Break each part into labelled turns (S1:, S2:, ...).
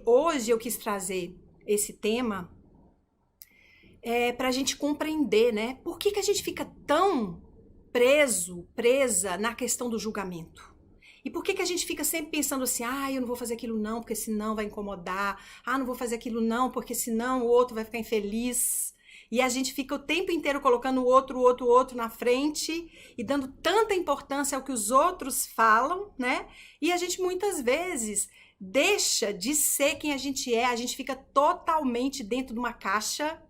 S1: Hoje eu quis trazer esse tema para a gente compreender, né? Por que a gente fica tão presa na questão do julgamento? E por que a gente fica sempre pensando assim, eu não vou fazer aquilo não, porque senão vai incomodar. Não vou fazer aquilo não, porque senão o outro vai ficar infeliz. E a gente fica o tempo inteiro colocando o outro na frente e dando tanta importância ao que os outros falam, né? E a gente muitas vezes deixa de ser quem a gente fica totalmente dentro de uma caixa.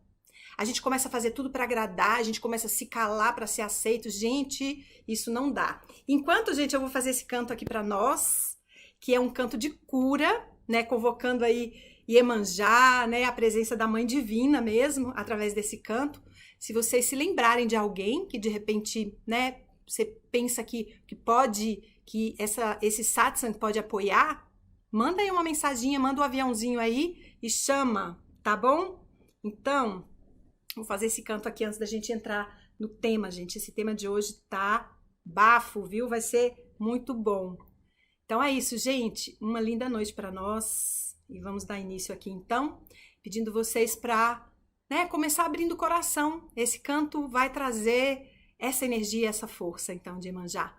S1: A gente começa a fazer tudo para agradar, a gente começa a se calar para ser aceito. Gente, isso não dá. Enquanto, gente, eu vou fazer esse canto aqui para nós, que é um canto de cura, né, convocando aí Iemanjá, né, a presença da Mãe Divina mesmo, através desse canto. Se vocês se lembrarem de alguém que de repente, né, você pensa que pode, que esse satsang pode apoiar, manda aí uma mensaginha, manda um aviãozinho aí e chama, tá bom? Então, vou fazer esse canto aqui antes da gente entrar no tema, gente. Esse tema de hoje tá bafo, viu? Vai ser muito bom. Então é isso, gente. Uma linda noite para nós. E vamos dar início aqui, então, pedindo vocês para, né, começar abrindo o coração. Esse canto vai trazer essa energia, essa força, então, de Iemanjá.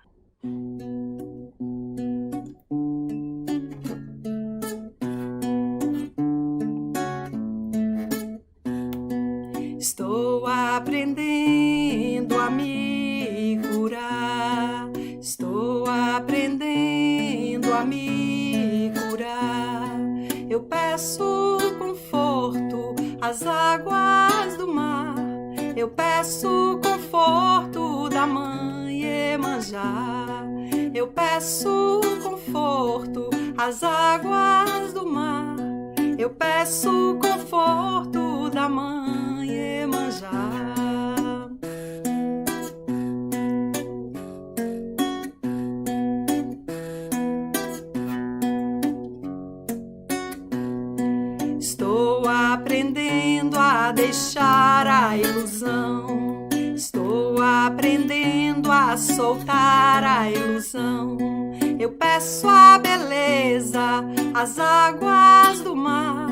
S1: Estou aprendendo a me curar, estou aprendendo a me curar. Eu peço conforto às águas do mar, eu peço conforto da Mãe Iemanjá. Eu peço conforto às águas do mar, eu peço conforto da Mãe Iemanjá. Estou aprendendo a deixar a ilusão, estou aprendendo a soltar a ilusão. Eu peço a beleza às águas do mar,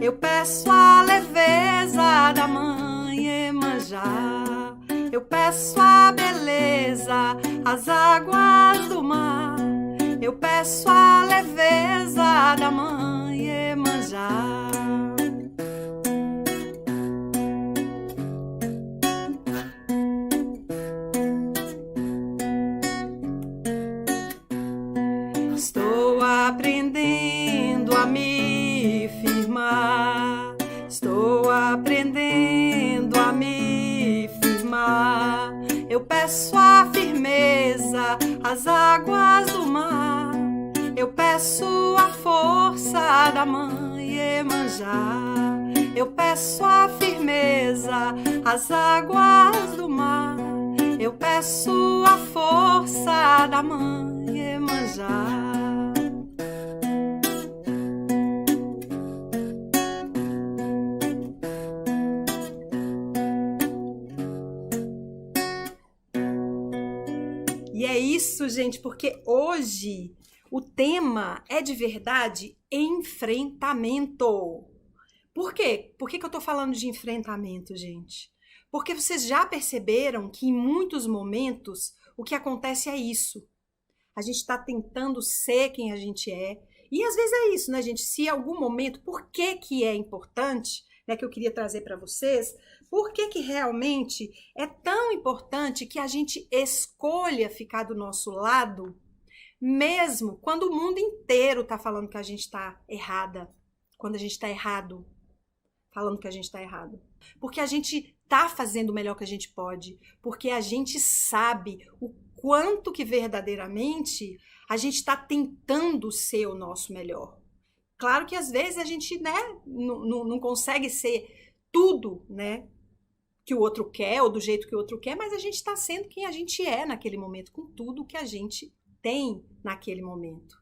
S1: eu peço a leveza da Mãe Iemanjá. Eu peço a beleza às águas do mar, eu peço a leveza da Mãe Iemanjá. Estou aprendendo a me firmar, estou aprendendo a me firmar. Eu peço a firmeza às águas do mar, eu peço a força da Mãe Iemanjá. Eu peço a firmeza às águas do mar, eu peço a força da Mãe Iemanjá. E é isso, gente, porque hoje o tema é de verdade enfrentamento. Por quê? Por que eu tô falando de enfrentamento, gente? Porque vocês já perceberam que em muitos momentos o que acontece é isso. A gente está tentando ser quem a gente é. E às vezes é isso, né, gente? Se em algum momento, por que é importante, né, que eu queria trazer para vocês, por que realmente é tão importante que a gente escolha ficar do nosso lado, mesmo quando o mundo inteiro está falando que a gente está errada, quando a gente está errado, falando que a gente está errado. Porque a gente está fazendo o melhor que a gente pode, porque a gente sabe o quanto que verdadeiramente a gente está tentando ser o nosso melhor. Claro que às vezes a gente, né, não consegue ser tudo, né, que o outro quer ou do jeito que o outro quer, mas a gente está sendo quem a gente é naquele momento, com tudo que a gente tem naquele momento.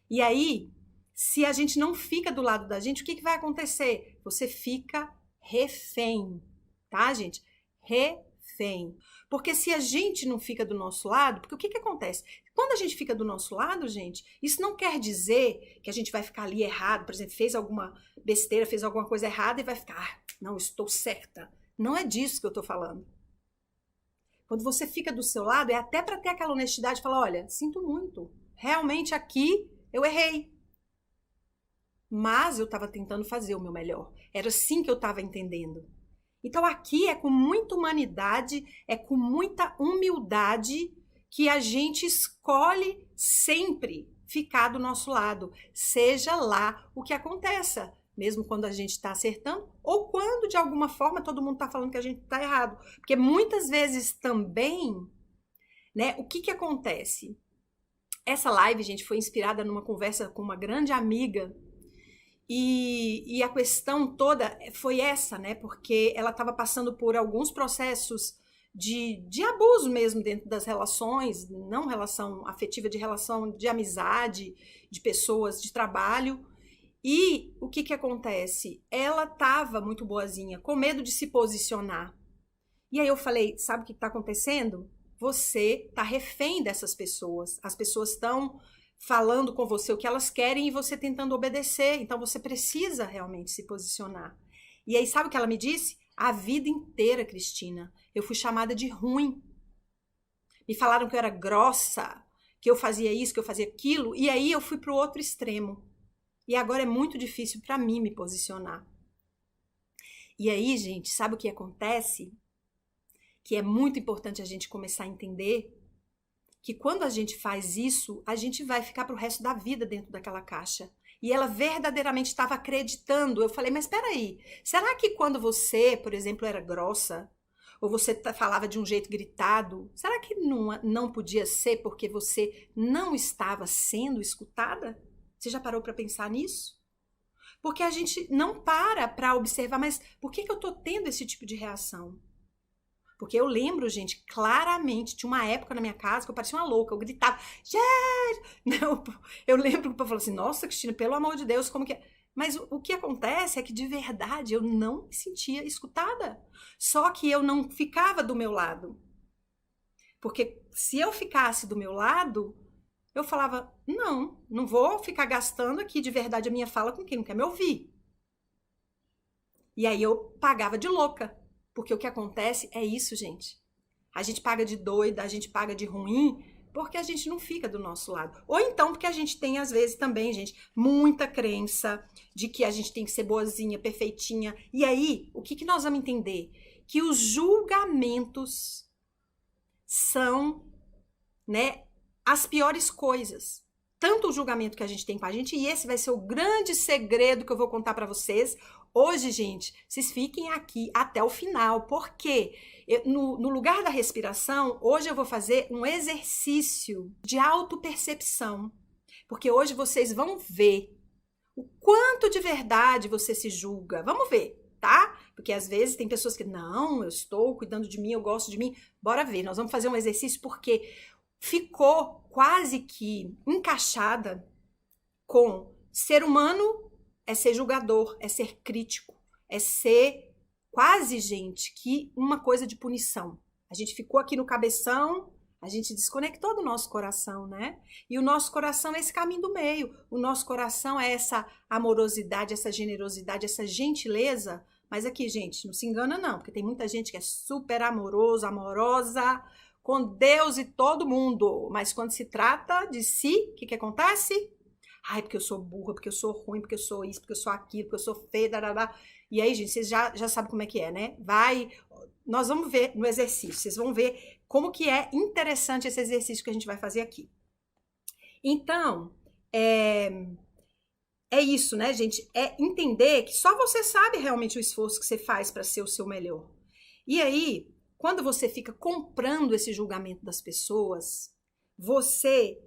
S1: E aí, se a gente não fica do lado da gente, o que vai acontecer? Você fica refém, tá, gente? Refém. refém. Porque se a gente não fica do nosso lado, porque o que acontece? Quando a gente fica do nosso lado, gente, isso não quer dizer que a gente vai ficar ali errado, por exemplo, fez alguma besteira, fez alguma coisa errada e vai ficar, não, estou certa. Não é disso que eu estou falando. Quando você fica do seu lado, é até para ter aquela honestidade de falar, olha, sinto muito, realmente aqui eu errei. Mas eu estava tentando fazer o meu melhor. Era assim que eu estava entendendo. Então aqui é com muita humanidade, é com muita humildade que a gente escolhe sempre ficar do nosso lado, seja lá o que aconteça, mesmo quando a gente está acertando ou quando de alguma forma todo mundo está falando que a gente está errado. Porque muitas vezes também, né, o que acontece? Essa live, gente, foi inspirada numa conversa com uma grande amiga. E a questão toda foi essa, né? Porque ela estava passando por alguns processos de abuso mesmo dentro das relações, não relação afetiva, de relação de amizade, de pessoas, de trabalho. E o que acontece? Ela estava muito boazinha, com medo de se posicionar. E aí eu falei, sabe o que está acontecendo? Você está refém dessas pessoas. As pessoas estão falando com você o que elas querem e você tentando obedecer. Então você precisa realmente se posicionar. E aí sabe o que ela me disse? A vida inteira, Cristina, eu fui chamada de ruim. Me falaram que eu era grossa, que eu fazia isso, que eu fazia aquilo. E aí eu fui para o outro extremo. E agora é muito difícil para mim me posicionar. E aí, gente, sabe o que acontece? Que é muito importante a gente começar a entender que quando a gente faz isso, a gente vai ficar pro resto da vida dentro daquela caixa. E ela verdadeiramente estava acreditando. Eu falei, mas espera aí, será que quando você, por exemplo, era grossa, ou você falava de um jeito gritado, será que não podia ser porque você não estava sendo escutada? Você já parou para pensar nisso? Porque a gente não para observar, mas por que eu estou tendo esse tipo de reação? Porque eu lembro, gente, claramente, tinha uma época na minha casa que eu parecia uma louca, eu gritava, gente! Eu lembro que o povo falou assim, nossa, Cristina, pelo amor de Deus, como que é? Mas o que acontece é que, de verdade, eu não me sentia escutada. Só que eu não ficava do meu lado. Porque se eu ficasse do meu lado, eu falava, não vou ficar gastando aqui de verdade a minha fala com quem não quer me ouvir. E aí eu pagava de louca. Porque o que acontece é isso, gente. A gente paga de doida, a gente paga de ruim, porque a gente não fica do nosso lado. Ou então porque a gente tem, às vezes, também, gente, muita crença de que a gente tem que ser boazinha, perfeitinha. E aí, o que nós vamos entender? Que os julgamentos são, né, as piores coisas. Tanto o julgamento que a gente tem com a gente, e esse vai ser o grande segredo que eu vou contar para vocês. Hoje, gente, vocês fiquem aqui até o final, porque no lugar da respiração, hoje eu vou fazer um exercício de autopercepção. Porque hoje vocês vão ver o quanto de verdade você se julga. Vamos ver, tá? Porque às vezes tem pessoas que, não, eu estou cuidando de mim, eu gosto de mim. Bora ver, nós vamos fazer um exercício porque ficou quase que encaixada com ser humano é ser julgador, é ser crítico, é ser quase, gente, que uma coisa de punição. A gente ficou aqui no cabeção, a gente desconectou do nosso coração, né? E o nosso coração é esse caminho do meio. O nosso coração é essa amorosidade, essa generosidade, essa gentileza. Mas aqui, gente, não se engana não, porque tem muita gente que é super amorosa com Deus e todo mundo. Mas quando se trata de si, o que acontece? Ai, porque eu sou burra, porque eu sou ruim, porque eu sou isso, porque eu sou aquilo, porque eu sou feia, darará. E aí, gente, vocês já sabem como é que é, né? Nós vamos ver no exercício, vocês vão ver como que é interessante esse exercício que a gente vai fazer aqui. Então, é isso, né, gente? É entender que só você sabe realmente o esforço que você faz para ser o seu melhor. E aí, quando você fica comprando esse julgamento das pessoas, você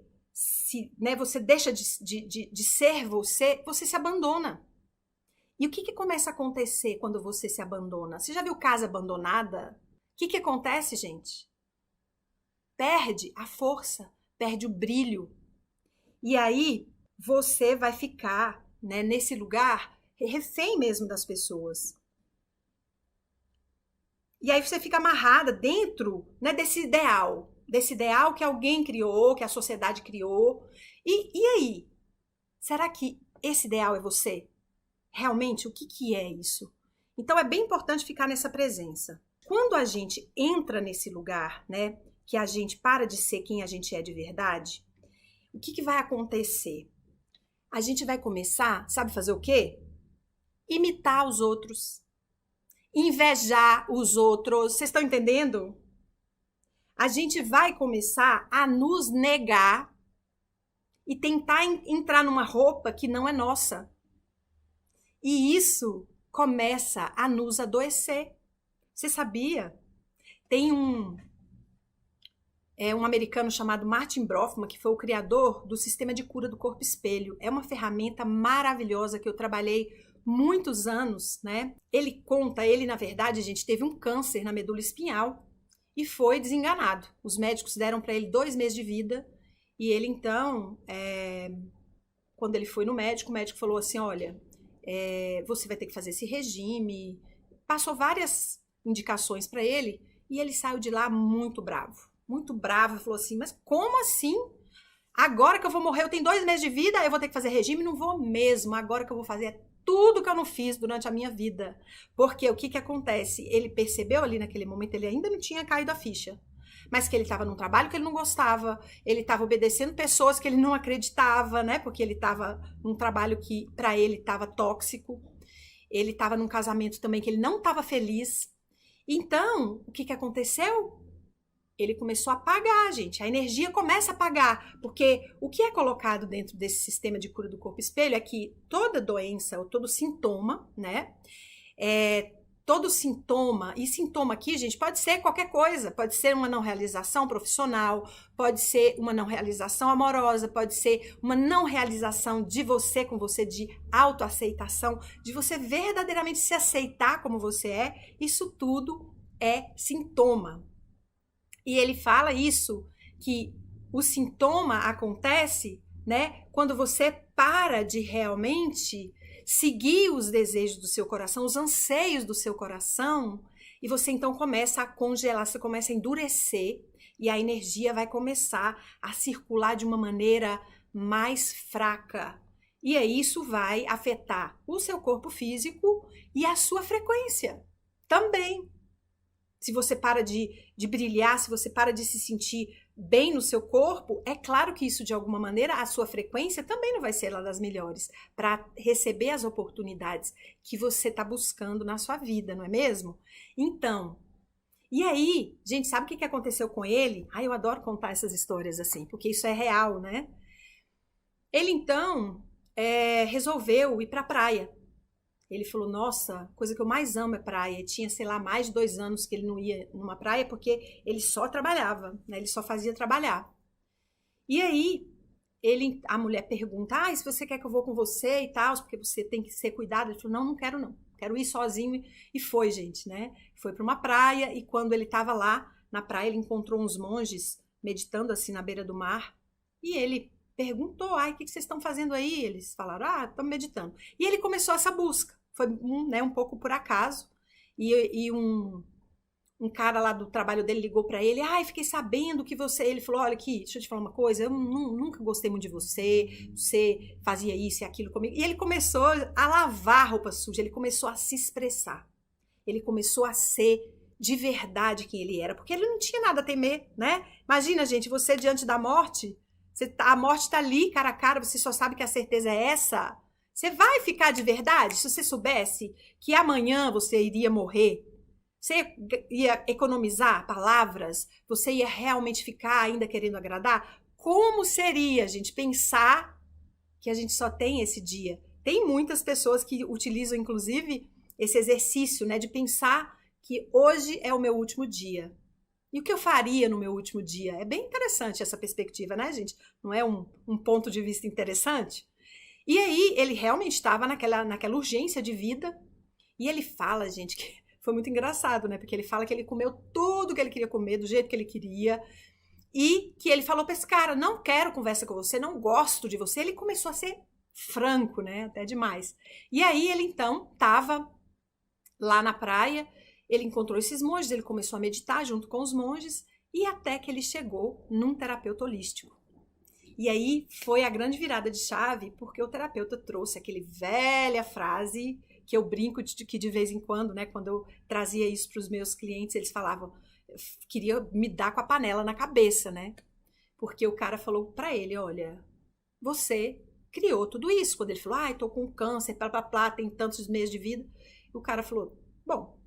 S1: deixa de ser você se abandona. E o que começa a acontecer quando você se abandona? Você já viu casa abandonada? O que acontece, gente? Perde a força, perde o brilho. E aí você vai ficar, né, nesse lugar refém mesmo das pessoas. E aí você fica amarrada dentro, né, desse ideal que alguém criou, que a sociedade criou. E aí? Será que esse ideal é você? Realmente, o que, que é isso? Então é bem importante ficar nessa presença. Quando a gente entra nesse lugar, né, que a gente para de ser quem a gente é de verdade, o que, que vai acontecer? A gente vai começar, sabe fazer o quê? Imitar os outros, invejar os outros. Vocês estão entendendo? A gente vai começar a nos negar e tentar entrar numa roupa que não é nossa. E isso começa a nos adoecer. Você sabia? Tem um americano chamado Martin Brofman, que foi o criador do sistema de cura do corpo espelho. É uma ferramenta maravilhosa que eu trabalhei muitos anos, né? Ele na verdade, gente, teve um câncer na medula espinhal e foi desenganado. Os médicos deram para ele 2 meses de vida e ele então, quando ele foi no médico, o médico falou assim, olha, você vai ter que fazer esse regime. Passou várias indicações para ele e ele saiu de lá muito bravo, falou assim, mas como assim? Agora que eu vou morrer, eu tenho 2 meses de vida, eu vou ter que fazer regime? Não vou mesmo, agora que eu vou fazer tudo que eu não fiz durante a minha vida. Porque o que que acontece? Ele percebeu ali naquele momento, ele ainda não tinha caído a ficha, mas que ele estava num trabalho que ele não gostava, ele estava obedecendo pessoas que ele não acreditava, né? Porque ele estava num trabalho que para ele estava tóxico, ele estava num casamento também que ele não estava feliz. Então, o que que aconteceu? Ele começou a apagar, gente. A energia começa a apagar, porque o que é colocado dentro desse sistema de cura do corpo espelho é que toda doença ou todo sintoma, né? Todo sintoma, e sintoma aqui, gente, pode ser qualquer coisa, pode ser uma não realização profissional, pode ser uma não realização amorosa, pode ser uma não realização de você com você, de autoaceitação, de você verdadeiramente se aceitar como você é, isso tudo é sintoma. E ele fala isso, que o sintoma acontece, né, quando você para de realmente seguir os desejos do seu coração, os anseios do seu coração, e você então começa a congelar, você começa a endurecer, e a energia vai começar a circular de uma maneira mais fraca. E aí isso vai afetar o seu corpo físico e a sua frequência também. Se você para de brilhar, se você para de se sentir bem no seu corpo, é claro que isso, de alguma maneira, a sua frequência também não vai ser lá das melhores para receber as oportunidades que você está buscando na sua vida, não é mesmo? Então, e aí, gente, sabe o que aconteceu com ele? Ai, eu adoro contar essas histórias assim, porque isso é real, né? Ele, então, resolveu ir para a praia. Ele falou, nossa, a coisa que eu mais amo é praia. E tinha, sei lá, mais de 2 anos que ele não ia numa praia porque ele só trabalhava, né? Ele só fazia trabalhar. E aí, a mulher pergunta, se você quer que eu vou com você e tal, porque você tem que ser cuidado. Ele falou, não, não quero não. Quero ir sozinho. E foi, gente, né? Foi para uma praia e quando ele estava lá na praia, ele encontrou uns monges meditando assim na beira do mar. E ele perguntou, o que vocês estão fazendo aí? Eles falaram, estamos meditando. E ele começou essa busca. Foi um pouco por acaso. E um cara lá do trabalho dele ligou para ele. Fiquei sabendo que você... Ele falou, olha aqui, deixa eu te falar uma coisa. Eu nunca gostei muito de você. Você fazia isso e aquilo comigo. E ele começou a lavar roupa suja. Ele começou a se expressar. Ele começou a ser de verdade quem ele era. Porque ele não tinha nada a temer, né? Imagina, gente, você diante da morte. A morte está ali, cara a cara. Você só sabe que a certeza é essa. Você vai ficar de verdade? Se você soubesse que amanhã você iria morrer, você ia economizar palavras? Você ia realmente ficar ainda querendo agradar? Como seria, gente, pensar que a gente só tem esse dia? Tem muitas pessoas que utilizam, inclusive, esse exercício, né, de pensar que hoje é o meu último dia. E o que eu faria no meu último dia? É bem interessante essa perspectiva, né, gente? Não é um ponto de vista interessante? E aí, ele realmente estava naquela urgência de vida. E ele fala, gente, que foi muito engraçado, né? Porque ele fala que ele comeu tudo que ele queria comer, do jeito que ele queria. E que ele falou para esse cara, não quero conversa com você, não gosto de você. Ele começou a ser franco, né? Até demais. E aí, ele então estava lá na praia ele encontrou esses monges, ele começou a meditar junto com os monges, e até que ele chegou num terapeuta holístico. E aí foi a grande virada de chave, porque o terapeuta trouxe aquele velha frase que eu brinco que de vez em quando, né, quando eu trazia isso para os meus clientes, eles falavam, queria me dar com a panela na cabeça, né? Porque o cara falou para ele, olha, você criou tudo isso. Quando ele falou, tô com câncer, plá, tem tantos meses de vida. O cara falou, bom,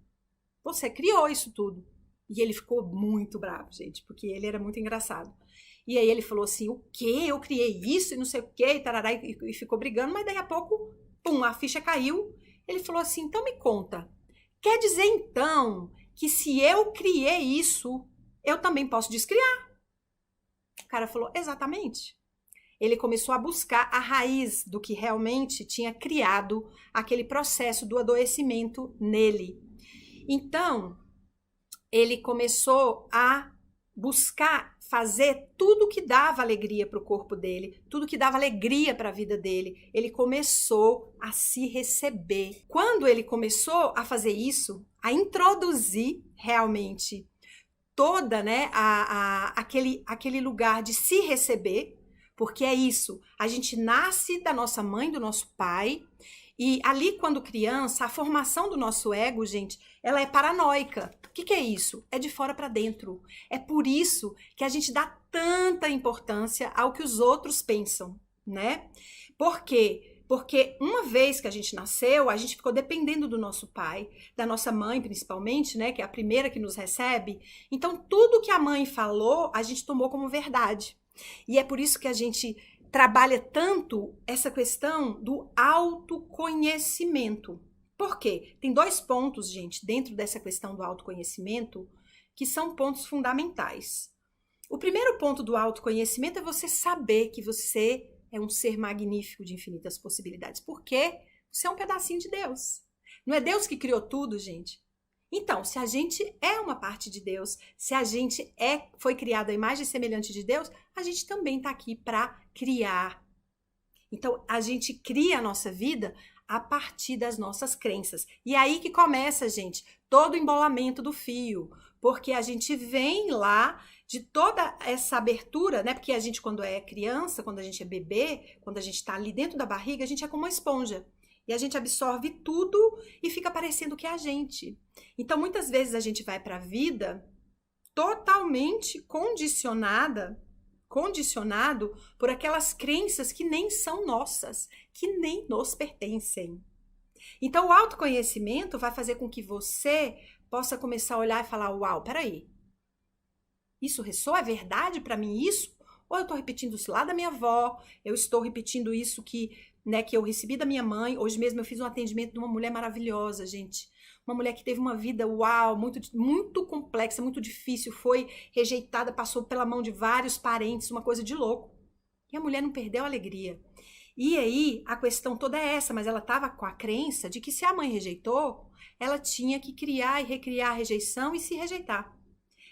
S1: você criou isso tudo. E ele ficou muito bravo, gente, porque ele era muito engraçado. E aí ele falou assim, o quê? Eu criei isso e não sei o quê, e ficou brigando, mas daí a pouco, pum, a ficha caiu. Ele falou assim, então me conta, quer dizer então que se eu criei isso, eu também posso descriar? O cara falou, exatamente. Ele começou a buscar a raiz do que realmente tinha criado aquele processo do adoecimento nele. Então, ele começou a buscar fazer tudo que dava alegria para o corpo dele, tudo que dava alegria para a vida dele. Ele começou a se receber. Quando ele começou a fazer isso, a introduzir realmente toda, né, aquele lugar de se receber, porque é isso, a gente nasce da nossa mãe, do nosso pai, e ali quando criança, a formação do nosso ego, gente, ela é paranoica. O que é isso? É de fora para dentro. É por isso que a gente dá tanta importância ao que os outros pensam, né? Por quê? Porque uma vez que a gente nasceu, a gente ficou dependendo do nosso pai, da nossa mãe principalmente, né? Que é a primeira que nos recebe. Então, tudo que a mãe falou, a gente tomou como verdade. E é por isso que a gente trabalha tanto essa questão do autoconhecimento. Por quê? Tem 2 pontos, gente, dentro dessa questão do autoconhecimento, que são pontos fundamentais. O primeiro ponto do autoconhecimento é você saber que você é um ser magnífico de infinitas possibilidades. Porque você é um pedacinho de Deus. Não é Deus que criou tudo, gente? Então, se a gente é uma parte de Deus, se a gente foi criado à imagem e semelhante de Deus, a gente também está aqui para criar. Então, a gente cria a nossa vida a partir das nossas crenças. E aí que começa, gente, todo o embolamento do fio. Porque a gente vem lá de toda essa abertura, né? Porque a gente, quando é criança, quando a gente é bebê, quando a gente está ali dentro da barriga, a gente é como uma esponja. E a gente absorve tudo e fica parecendo que é a gente. Então, muitas vezes a gente vai para a vida totalmente condicionado por aquelas crenças que nem são nossas, que nem nos pertencem. Então, o autoconhecimento vai fazer com que você possa começar a olhar e falar, uau, peraí, isso ressoa? É verdade para mim isso? Ou eu estou repetindo isso lá da minha avó, eu estou repetindo isso que eu recebi da minha mãe. Hoje mesmo eu fiz um atendimento de uma mulher maravilhosa, gente. Uma mulher que teve uma vida, uau, muito, muito complexa, muito difícil, foi rejeitada, passou pela mão de vários parentes, uma coisa de louco. E a mulher não perdeu a alegria. E aí, a questão toda é essa, mas ela estava com a crença de que se a mãe rejeitou, ela tinha que criar e recriar a rejeição e se rejeitar.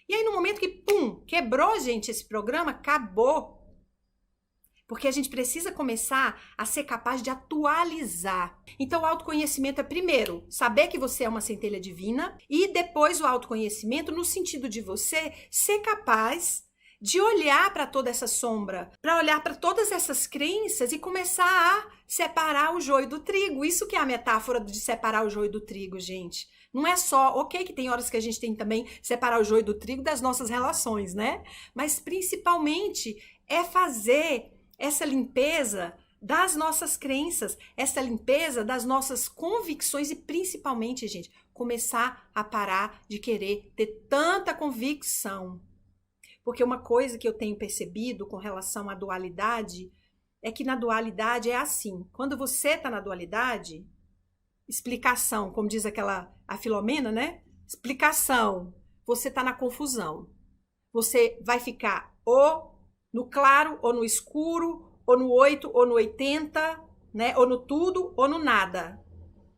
S1: E aí, no momento que, pum, quebrou, gente, esse programa, acabou. Porque a gente precisa começar a ser capaz de atualizar. Então, o autoconhecimento é, primeiro, saber que você é uma centelha divina, e depois o autoconhecimento no sentido de você ser capaz de olhar para toda essa sombra, para olhar para todas essas crenças e começar a separar o joio do trigo. Isso que é a metáfora de separar o joio do trigo, gente. Não é só, ok, que tem horas que a gente tem também separar o joio do trigo das nossas relações, né? Mas principalmente é fazer essa limpeza das nossas crenças, essa limpeza das nossas convicções e principalmente, gente, começar a parar de querer ter tanta convicção. Porque uma coisa que eu tenho percebido com relação à dualidade é que na dualidade é assim, quando você está na dualidade, explicação, como diz a Filomena, né? Explicação, você está na confusão. Você vai ficar ou no claro, ou no escuro, ou no 8, ou no 80, né? Ou no tudo, ou no nada.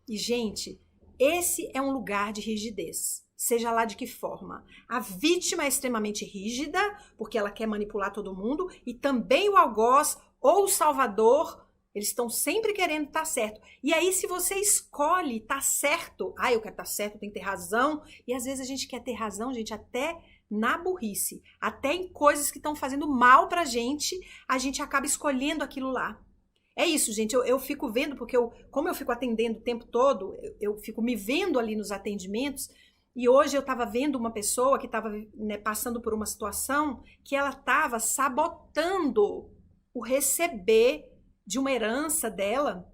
S1: E, gente, esse é um lugar de rigidez, seja lá de que forma. A vítima é extremamente rígida, porque ela quer manipular todo mundo, e também o algoz ou o salvador Eles estão sempre querendo estar certo. E aí, se você escolhe estar certo, eu quero estar certo, eu tenho que ter razão. E às vezes a gente quer ter razão, gente, até na burrice. Até em coisas que estão fazendo mal pra gente, a gente acaba escolhendo aquilo lá. É isso, gente. Eu fico vendo, porque como eu fico atendendo o tempo todo, eu fico me vendo ali nos atendimentos. E hoje eu estava vendo uma pessoa que estava, né, passando por uma situação que ela estava sabotando o receber de uma herança dela,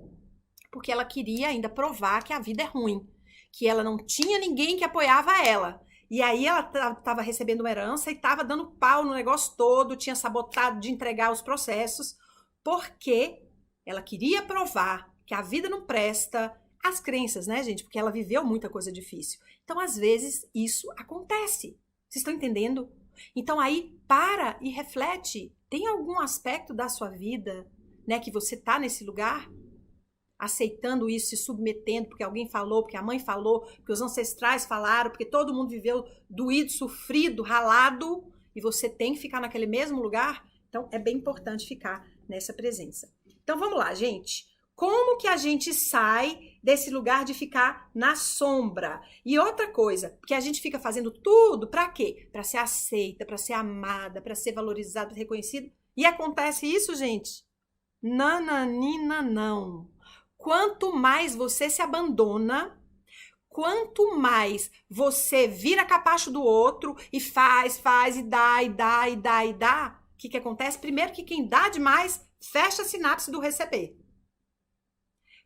S1: porque ela queria ainda provar que a vida é ruim, que ela não tinha ninguém que apoiava ela. E aí ela estava recebendo uma herança e estava dando pau no negócio todo, tinha sabotado de entregar os processos, porque ela queria provar que a vida não presta, as crenças, né, gente? Porque ela viveu muita coisa difícil. Então, às vezes, isso acontece. Vocês estão entendendo? Então, aí, para e reflete. Tem algum aspecto da sua vida, né, que você tá nesse lugar? Aceitando isso, se submetendo, porque alguém falou, porque a mãe falou, porque os ancestrais falaram, porque todo mundo viveu doído, sofrido, ralado, e você tem que ficar naquele mesmo lugar? Então, é bem importante ficar nessa presença. Então, vamos lá, gente. Como que a gente sai desse lugar de ficar na sombra? E outra coisa, porque a gente fica fazendo tudo para quê? Para ser aceita, para ser amada, para ser valorizada, reconhecida. E acontece isso, gente? Nananina, não. Quanto mais você se abandona, quanto mais você vira capacho do outro e faz, e dá, o que acontece? Primeiro que quem dá demais, fecha a sinapse do receber.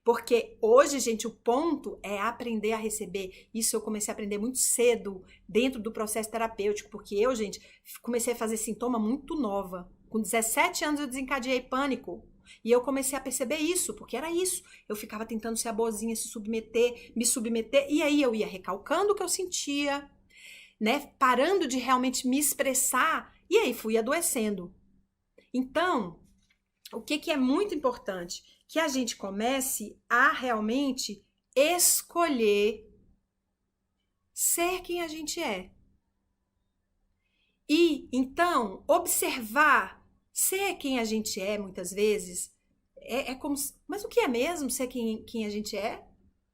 S1: Porque hoje, gente, o ponto é aprender a receber. Isso eu comecei a aprender muito cedo dentro do processo terapêutico, porque eu, gente, comecei a fazer sintoma muito nova. Com 17 anos eu desencadeei pânico. E eu comecei a perceber isso, porque era isso. Eu ficava tentando ser a boazinha, me submeter, e aí eu ia recalcando o que eu sentia, né? Parando de realmente me expressar, e aí fui adoecendo. Então, o que é muito importante? Que a gente comece a realmente escolher ser quem a gente é. E, então, observar ser quem a gente é, muitas vezes, é como... Mas o que é mesmo ser quem a gente é?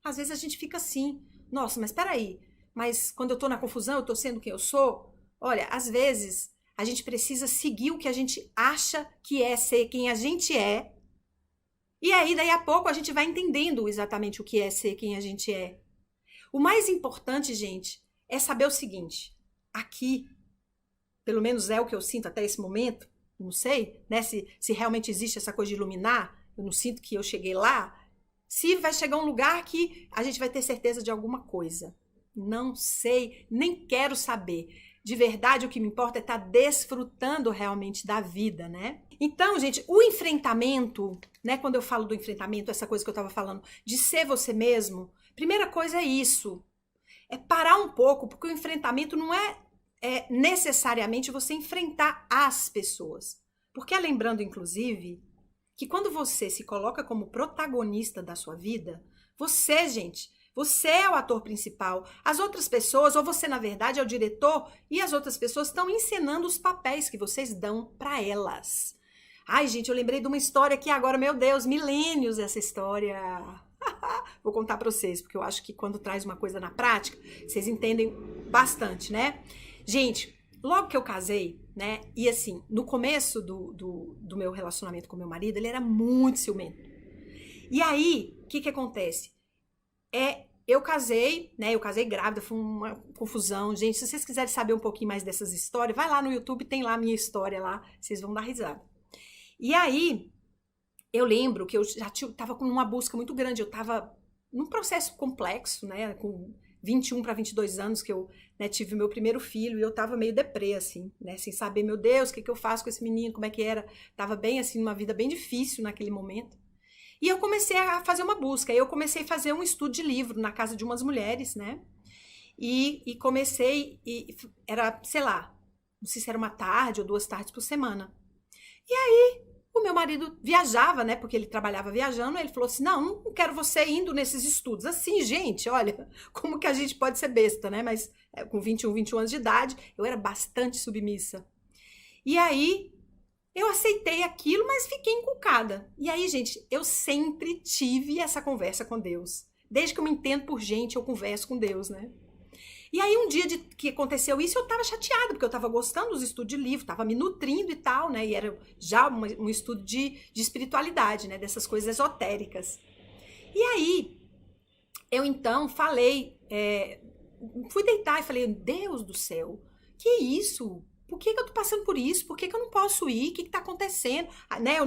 S1: Às vezes a gente fica assim, nossa, mas peraí, mas quando eu tô na confusão, eu tô sendo quem eu sou? Olha, às vezes a gente precisa seguir o que a gente acha que é ser quem a gente é, e aí, daí a pouco, a gente vai entendendo exatamente o que é ser quem a gente é. O mais importante, gente, é saber o seguinte, aqui, pelo menos é o que eu sinto até esse momento, não sei, né, se realmente existe essa coisa de iluminar, eu não sinto que eu cheguei lá, se vai chegar um lugar que a gente vai ter certeza de alguma coisa. Não sei, nem quero saber. De verdade, o que me importa é estar desfrutando realmente da vida, né? Então, gente, o enfrentamento, né? Quando eu falo do enfrentamento, essa coisa que eu estava falando, de ser você mesmo, primeira coisa é isso. É parar um pouco, porque o enfrentamento não é necessariamente você enfrentar as pessoas. Porque lembrando, inclusive, que quando você se coloca como protagonista da sua vida, você, gente, você é o ator principal. As outras pessoas, ou você, na verdade, é o diretor, e as outras pessoas estão encenando os papéis que vocês dão para elas. Ai, gente, eu lembrei de uma história que agora, meu Deus, milênios essa história. Vou contar para vocês, porque eu acho que quando traz uma coisa na prática, vocês entendem bastante, né? Gente, logo que eu casei, né? E assim, no começo do meu relacionamento com meu marido, ele era muito ciumento. E aí, o que acontece? Eu casei, né? Eu casei grávida, foi uma confusão. Gente, se vocês quiserem saber um pouquinho mais dessas histórias, vai lá no YouTube, tem lá a minha história lá, vocês vão dar risada. E aí, eu lembro que eu já tava com uma busca muito grande, eu tava num processo complexo, né? Com 21 para 22 anos que eu, né, tive meu primeiro filho e eu tava meio deprê, assim, né? Sem saber, meu Deus, o que eu faço com esse menino, como é que era? Tava bem, assim, numa vida bem difícil naquele momento. E eu comecei a fazer uma busca, eu comecei a fazer um estudo de livro na casa de umas mulheres, né? E comecei, era, sei lá, não sei se era uma tarde ou 2 tardes por semana. E aí, o meu marido viajava, né? Porque ele trabalhava viajando, ele falou assim, não quero você indo nesses estudos. Assim, gente, olha, como que a gente pode ser besta, né? Mas com 21 anos de idade, eu era bastante submissa. E aí, Eu aceitei aquilo, mas fiquei encucada. E aí, gente, eu sempre tive essa conversa com Deus. Desde que eu me entendo por gente, eu converso com Deus, né? E aí, um dia que aconteceu isso, eu tava chateada, porque eu tava gostando dos estudos de livro, tava me nutrindo e tal, né? E era já um estudo de espiritualidade, né? Dessas coisas esotéricas. E aí, eu então falei, fui deitar e falei, Deus do céu, que isso? Por que eu tô passando por isso? Por que eu não posso ir? O que tá acontecendo? Né? Eu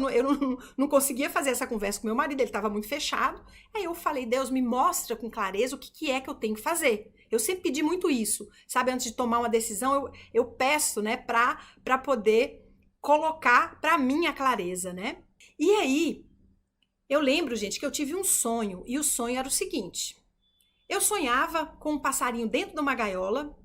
S1: não conseguia fazer essa conversa com meu marido, ele estava muito fechado. Aí eu falei, Deus, me mostra com clareza o que é que eu tenho que fazer. Eu sempre pedi muito isso, sabe? Antes de tomar uma decisão, eu peço, né, pra poder colocar pra mim a clareza, né? E aí, eu lembro, gente, que eu tive um sonho, e o sonho era o seguinte. Eu sonhava com um passarinho dentro de uma gaiola,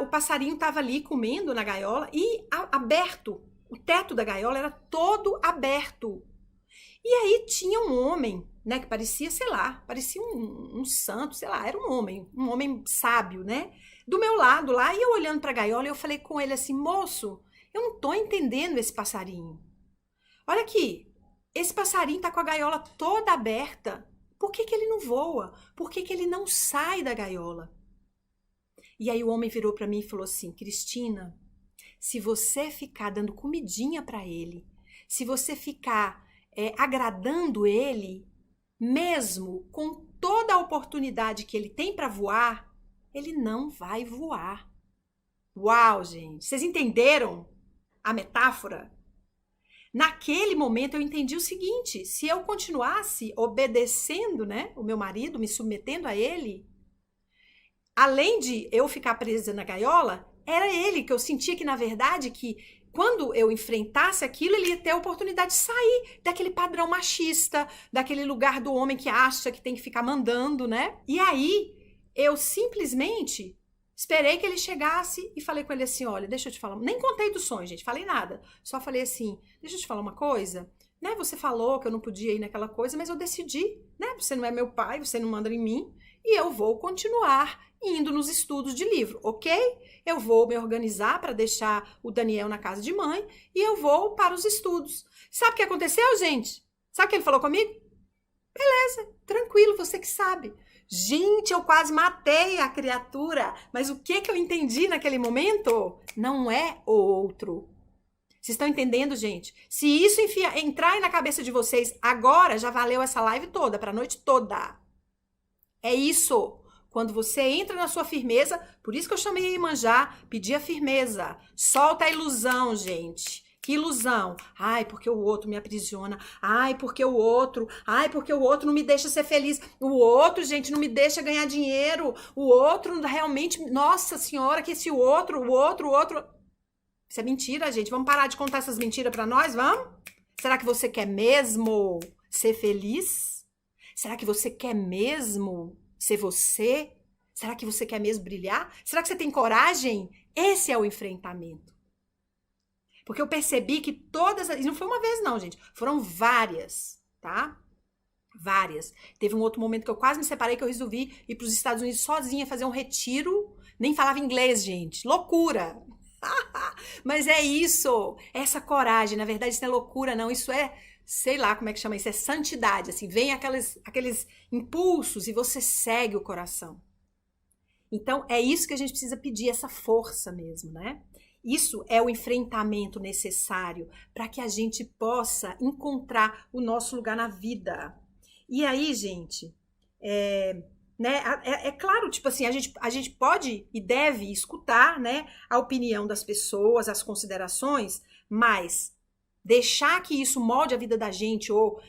S1: o passarinho estava ali comendo na gaiola e aberto, o teto da gaiola era todo aberto. E aí tinha um homem, né, que parecia, sei lá, parecia um santo, sei lá, era um homem sábio, né, do meu lado lá, e eu olhando para a gaiola, eu falei com ele assim, moço, eu não tô entendendo esse passarinho. Olha aqui, esse passarinho tá com a gaiola toda aberta, por que ele não voa? Por que ele não sai da gaiola? E aí o homem virou para mim e falou assim, Cristina, se você ficar dando comidinha para ele, se você ficar agradando ele, mesmo com toda a oportunidade que ele tem para voar, ele não vai voar. Uau, gente! Vocês entenderam a metáfora? Naquele momento eu entendi o seguinte, se eu continuasse obedecendo, né, o meu marido, me submetendo a ele, além de eu ficar presa na gaiola, era ele que eu sentia que, na verdade, que quando eu enfrentasse aquilo, ele ia ter a oportunidade de sair daquele padrão machista, daquele lugar do homem que acha que tem que ficar mandando, né? E aí, eu simplesmente esperei que ele chegasse e falei com ele assim, olha, deixa eu te falar, nem contei do sonho, gente, falei nada, só falei assim, deixa eu te falar uma coisa, né, você falou que eu não podia ir naquela coisa, mas eu decidi, né, você não é meu pai, você não manda em mim, e eu vou continuar indo nos estudos de livro, ok? Eu vou me organizar para deixar o Daniel na casa de mãe e eu vou para os estudos. Sabe o que aconteceu, gente? Sabe o que ele falou comigo? Beleza, tranquilo, você que sabe. Gente, eu quase matei a criatura, mas o que eu entendi naquele momento? Não é o outro. Vocês estão entendendo, gente? Se isso entrar aí na cabeça de vocês agora, já valeu essa live toda, para a noite toda. É isso. Quando você entra na sua firmeza, por isso que eu chamei a Iemanjá, pedir a firmeza. Solta a ilusão, gente. Que ilusão? Ai, porque o outro me aprisiona. Ai, porque o outro não me deixa ser feliz. O outro, gente, não me deixa ganhar dinheiro. O outro realmente, nossa senhora, que esse outro. Isso é mentira, gente. Vamos parar de contar essas mentiras pra nós, vamos? Será que você quer mesmo ser feliz? Será que você quer mesmo ser você? Será que você quer mesmo brilhar? Será que você tem coragem? Esse é o enfrentamento. Porque eu percebi que e não foi uma vez não, gente, foram várias, tá? Várias. Teve um outro momento que eu quase me separei, que eu resolvi ir para os Estados Unidos sozinha, fazer um retiro, nem falava inglês, gente, loucura. Mas é isso, essa coragem, na verdade isso não é loucura não, isso é, sei lá como é que chama isso, é santidade, assim, vem aqueles impulsos e você segue o coração. Então é isso que a gente precisa pedir, essa força mesmo, né? Isso é o enfrentamento necessário para que a gente possa encontrar o nosso lugar na vida. E aí, gente, né, é claro, tipo assim, a gente pode e deve escutar, né, a opinião das pessoas, as considerações, mas deixar que isso molde a vida da gente ou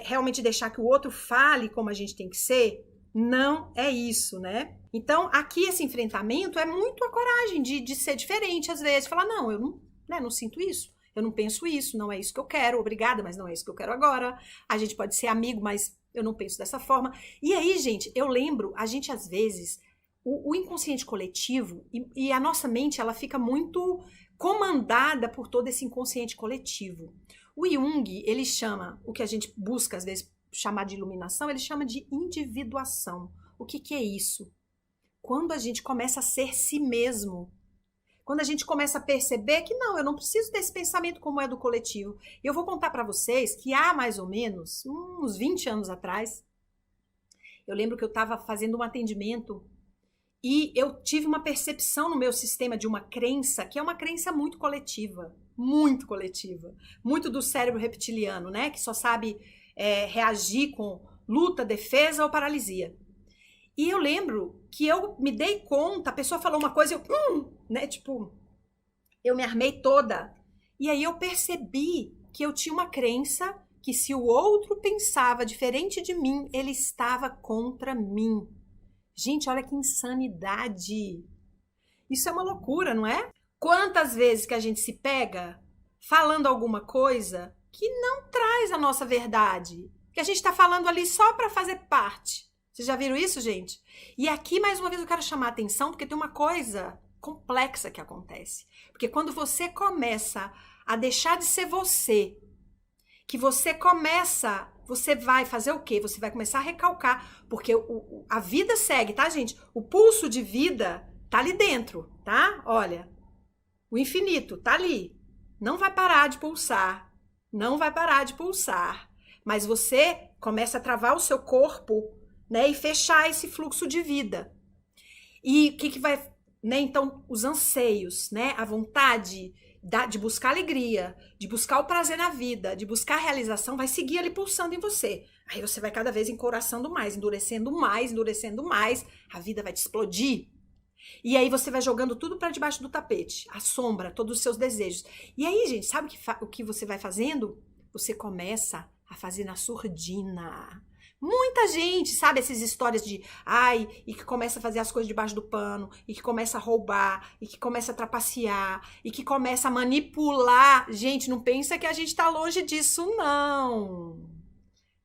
S1: realmente deixar que o outro fale como a gente tem que ser, não é isso, né? Então, aqui esse enfrentamento é muito a coragem de ser diferente às vezes, falar, não, eu não, né, não sinto isso, eu não penso isso, não é isso que eu quero, obrigada, mas não é isso que eu quero agora. A gente pode ser amigo, mas eu não penso dessa forma. E aí, gente, eu lembro, a gente às vezes, o inconsciente coletivo e a nossa mente, ela fica muito comandada por todo esse inconsciente coletivo. O Jung, ele chama, o que a gente busca às vezes chamar de iluminação, ele chama de individuação. O que é isso? Quando a gente começa a ser si mesmo. Quando a gente começa a perceber que não, eu não preciso desse pensamento como é do coletivo. Eu vou contar para vocês que há mais ou menos uns 20 anos atrás, eu lembro que eu estava fazendo um atendimento e eu tive uma percepção no meu sistema de uma crença, que é uma crença muito coletiva, muito do cérebro reptiliano, né? Que só sabe reagir com luta, defesa ou paralisia. E eu lembro que eu me dei conta, a pessoa falou uma coisa, né? Tipo, eu me armei toda. E aí eu percebi que eu tinha uma crença que se o outro pensava diferente de mim, ele estava contra mim. Gente, olha que insanidade. Isso é uma loucura, não é? Quantas vezes que a gente se pega falando alguma coisa que não traz a nossa verdade, que a gente está falando ali só para fazer parte. Vocês já viram isso, gente? E aqui, mais uma vez, eu quero chamar a atenção, porque tem uma coisa complexa que acontece. Porque quando você começa a deixar de ser você, que você vai fazer o quê? Você vai começar a recalcar, porque a vida segue, tá, gente? O pulso de vida tá ali dentro, tá? Olha, o infinito tá ali. Não vai parar de pulsar, não vai parar de pulsar. Mas você começa a travar o seu corpo, né, e fechar esse fluxo de vida. E o que vai, né, então, os anseios, né, a vontade de buscar alegria, de buscar o prazer na vida, de buscar a realização, vai seguir ali pulsando em você. Aí você vai cada vez encoraçando mais, endurecendo mais, a vida vai te explodir. E aí você vai jogando tudo para debaixo do tapete, a sombra, todos os seus desejos. E aí, gente, sabe o que você vai fazendo? Você começa a fazer na surdina. Muita gente, sabe, essas histórias de e que começa a fazer as coisas debaixo do pano, e que começa a roubar, e que começa a trapacear, e que começa a manipular. Gente, não pensa que a gente tá longe disso, não.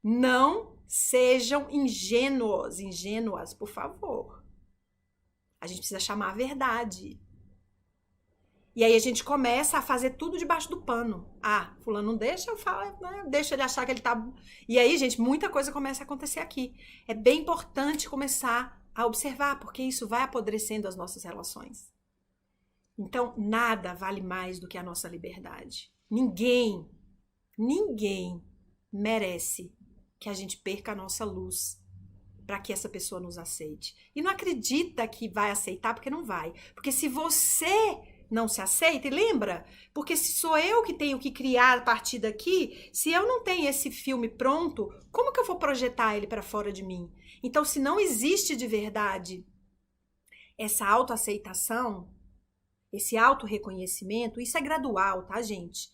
S1: Não sejam ingênuas, por favor. A gente precisa chamar a verdade. E aí a gente começa a fazer tudo debaixo do pano. Fulano não deixa, eu falo, né? Deixa ele achar que ele tá... E aí, gente, muita coisa começa a acontecer aqui. É bem importante começar a observar, porque isso vai apodrecendo as nossas relações. Então, nada vale mais do que a nossa liberdade. Ninguém merece que a gente perca a nossa luz para que essa pessoa nos aceite. E não acredita que vai aceitar, porque não vai. Porque se você não se aceita, e lembra, porque se sou eu que tenho que criar a partir daqui, se eu não tenho esse filme pronto, como que eu vou projetar ele para fora de mim? Então, se não existe de verdade essa autoaceitação, esse autorreconhecimento, isso é gradual, tá, gente?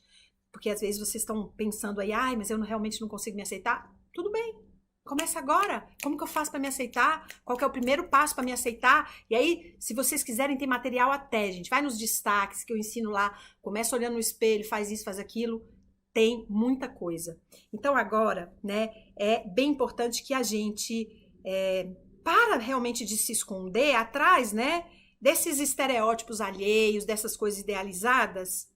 S1: Porque às vezes vocês estão pensando aí, mas eu realmente não consigo me aceitar. Tudo bem. Começa agora. Como que eu faço para me aceitar? Qual que é o primeiro passo para me aceitar? E aí, se vocês quiserem, tem material até, gente. Vai nos destaques que eu ensino lá. Começa olhando no espelho, faz isso, faz aquilo. Tem muita coisa. Então agora, né, é bem importante que a gente para realmente de se esconder atrás, né, desses estereótipos alheios, dessas coisas idealizadas,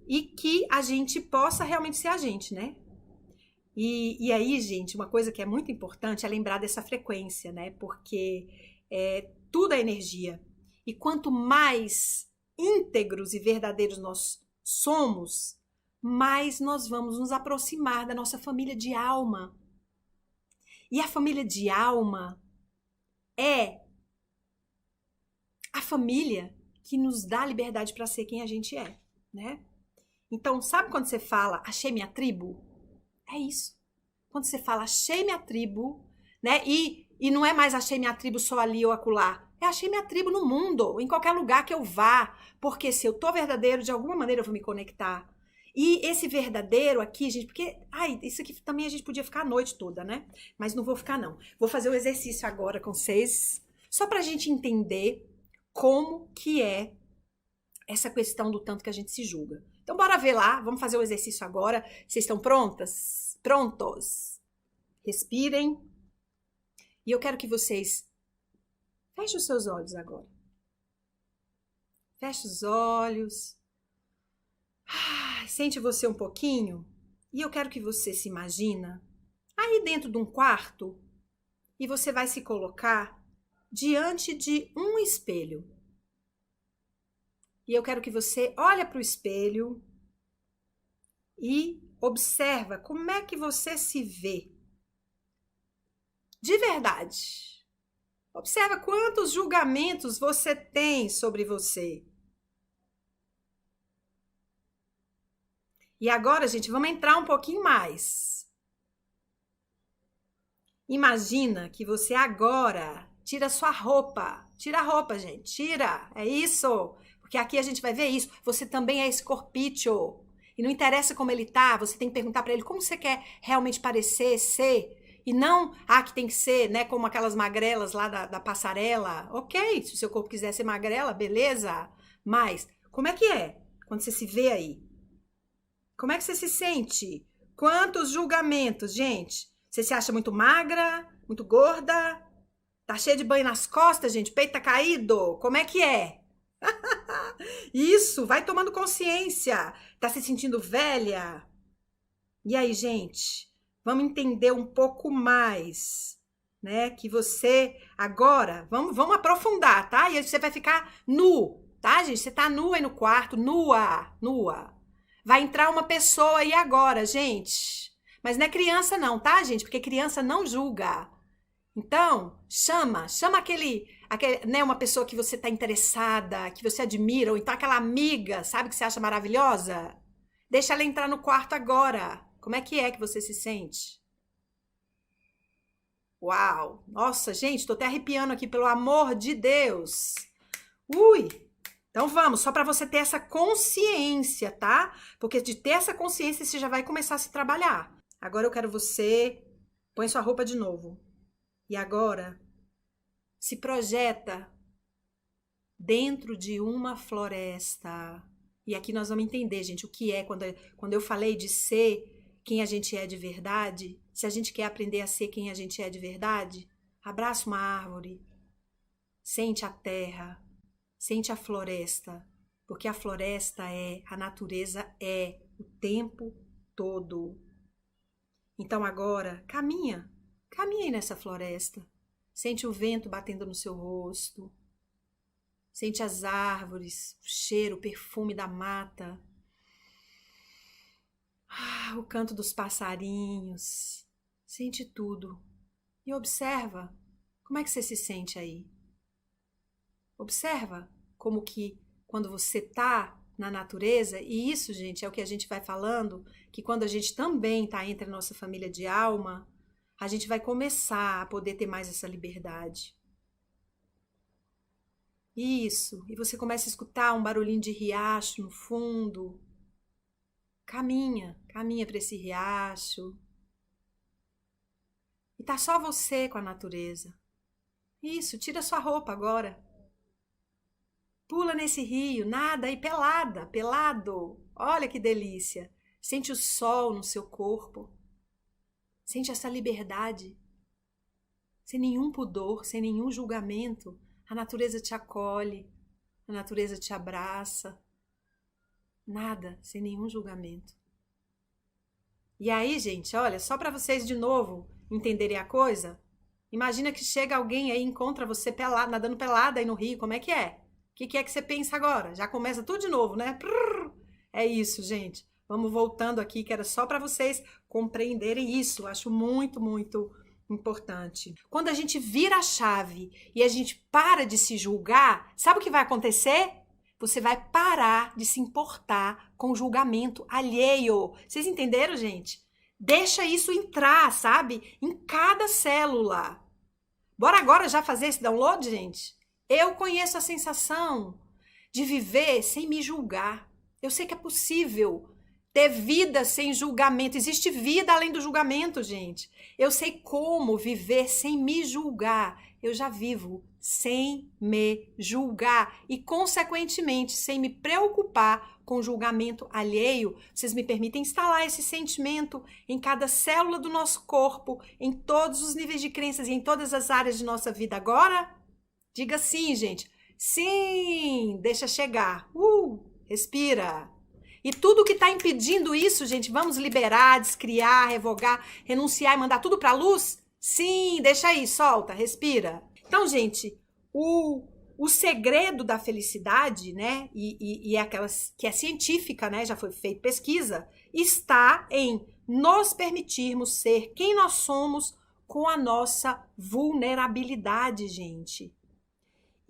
S1: e que a gente possa realmente ser a gente, né? E aí, gente, uma coisa que é muito importante é lembrar dessa frequência, né? Porque tudo é energia. E quanto mais íntegros e verdadeiros nós somos, mais nós vamos nos aproximar da nossa família de alma. E a família de alma é a família que nos dá liberdade para ser quem a gente é, né? Então, sabe quando você fala, achei minha tribo? É isso. Quando você fala, achei minha tribo, né? E não é mais achei minha tribo só ali ou acolá. É achei minha tribo no mundo, em qualquer lugar que eu vá. Porque se eu tô verdadeiro, de alguma maneira eu vou me conectar. E esse verdadeiro aqui, gente, porque... isso aqui também a gente podia ficar a noite toda, né? Mas não vou ficar, não. Vou fazer o exercício agora com vocês, só pra gente entender como que é essa questão do tanto que a gente se julga. Então, bora ver lá. Vamos fazer o exercício agora. Vocês estão prontas? Prontos? Respirem. E eu quero que vocês fechem os seus olhos agora. Feche os olhos. Sente você um pouquinho. E eu quero que você se imagina aí dentro de um quarto e você vai se colocar diante de um espelho. E eu quero que você olhe para o espelho e observa como é que você se vê. De verdade. Observa quantos julgamentos você tem sobre você. E agora, gente, vamos entrar um pouquinho mais. Imagina que você agora tira sua roupa. Tira a roupa, gente. Tira. É isso. Porque aqui a gente vai ver isso. Você também é escorpício. E não interessa como ele tá, você tem que perguntar pra ele como você quer realmente parecer, ser. E não, que tem que ser, né, como aquelas magrelas lá da passarela. Ok, se o seu corpo quiser ser magrela, beleza. Mas, como é que é quando você se vê aí? Como é que você se sente? Quantos julgamentos, gente? Você se acha muito magra, muito gorda? Tá cheia de banho nas costas, gente? Peito tá caído? Como é que é? Isso, vai tomando consciência. Tá se sentindo velha? E aí, gente? Vamos entender um pouco mais, né? Que você agora, vamos aprofundar, tá? E aí você vai ficar nu, tá, gente? Você tá nua aí no quarto, nua. Vai entrar uma pessoa aí agora, gente. Mas não é criança não, tá, gente? Porque criança não julga. Então, chama aquele, né, uma pessoa que você tá interessada, que você admira, ou então aquela amiga, sabe, que você acha maravilhosa. Deixa ela entrar no quarto agora. Como é que você se sente? Uau! Nossa, gente, tô até arrepiando aqui, pelo amor de Deus. Ui! Então vamos, só para você ter essa consciência, tá? Porque de ter essa consciência, você já vai começar a se trabalhar. Agora eu quero você... Põe sua roupa de novo. E agora, se projeta dentro de uma floresta. E aqui nós vamos entender, gente, o que é quando eu falei de ser quem a gente é de verdade. Se a gente quer aprender a ser quem a gente é de verdade, abraça uma árvore, sente a terra, sente a floresta, porque a floresta a natureza é o tempo todo. Então agora, caminha aí nessa floresta, sente o vento batendo no seu rosto, sente as árvores, o cheiro, o perfume da mata, o canto dos passarinhos, sente tudo e observa como é que você se sente aí. Observa como que quando você tá na natureza, e isso, gente, é o que a gente vai falando, que quando a gente também tá entre a nossa família de alma, a gente vai começar a poder ter mais essa liberdade. Isso, e você começa a escutar um barulhinho de riacho no fundo. Caminha para esse riacho. E tá só você com a natureza. Isso, tira sua roupa agora. Pula nesse rio, nada aí pelado. Olha que delícia. Sente o sol no seu corpo. Sente essa liberdade. Sem nenhum pudor, sem nenhum julgamento. A natureza te acolhe, a natureza te abraça. Nada, sem nenhum julgamento. E aí, gente, olha, só para vocês de novo entenderem a coisa, imagina que chega alguém aí e encontra você pelado, nadando pelada aí no rio, como é que é? O que é que você pensa agora? Já começa tudo de novo, né? É isso, gente. Vamos voltando aqui, que era só para vocês compreenderem isso. Acho muito, muito importante. Quando a gente vira a chave e a gente para de se julgar, sabe o que vai acontecer? Você vai parar de se importar com o julgamento alheio. Vocês entenderam, gente? Deixa isso entrar, sabe? Em cada célula. Bora agora já fazer esse download, gente? Eu conheço a sensação de viver sem me julgar. Eu sei que é possível ter vida sem julgamento. Existe vida além do julgamento, gente. Eu sei como viver sem me julgar. Eu já vivo sem me julgar e, consequentemente, sem me preocupar com o julgamento alheio. Vocês me permitem instalar esse sentimento em cada célula do nosso corpo, em todos os níveis de crenças e em todas as áreas de nossa vida agora? Diga sim, gente. Sim! Deixa chegar. Respira. E tudo que está impedindo isso, gente, vamos liberar, descriar, revogar, renunciar e mandar tudo para a luz? Sim, deixa aí, solta, respira. Então, gente, o o segredo da felicidade, né, e é aquela que é científica, né, já foi feita pesquisa, está em nos permitirmos ser quem nós somos com a nossa vulnerabilidade, gente.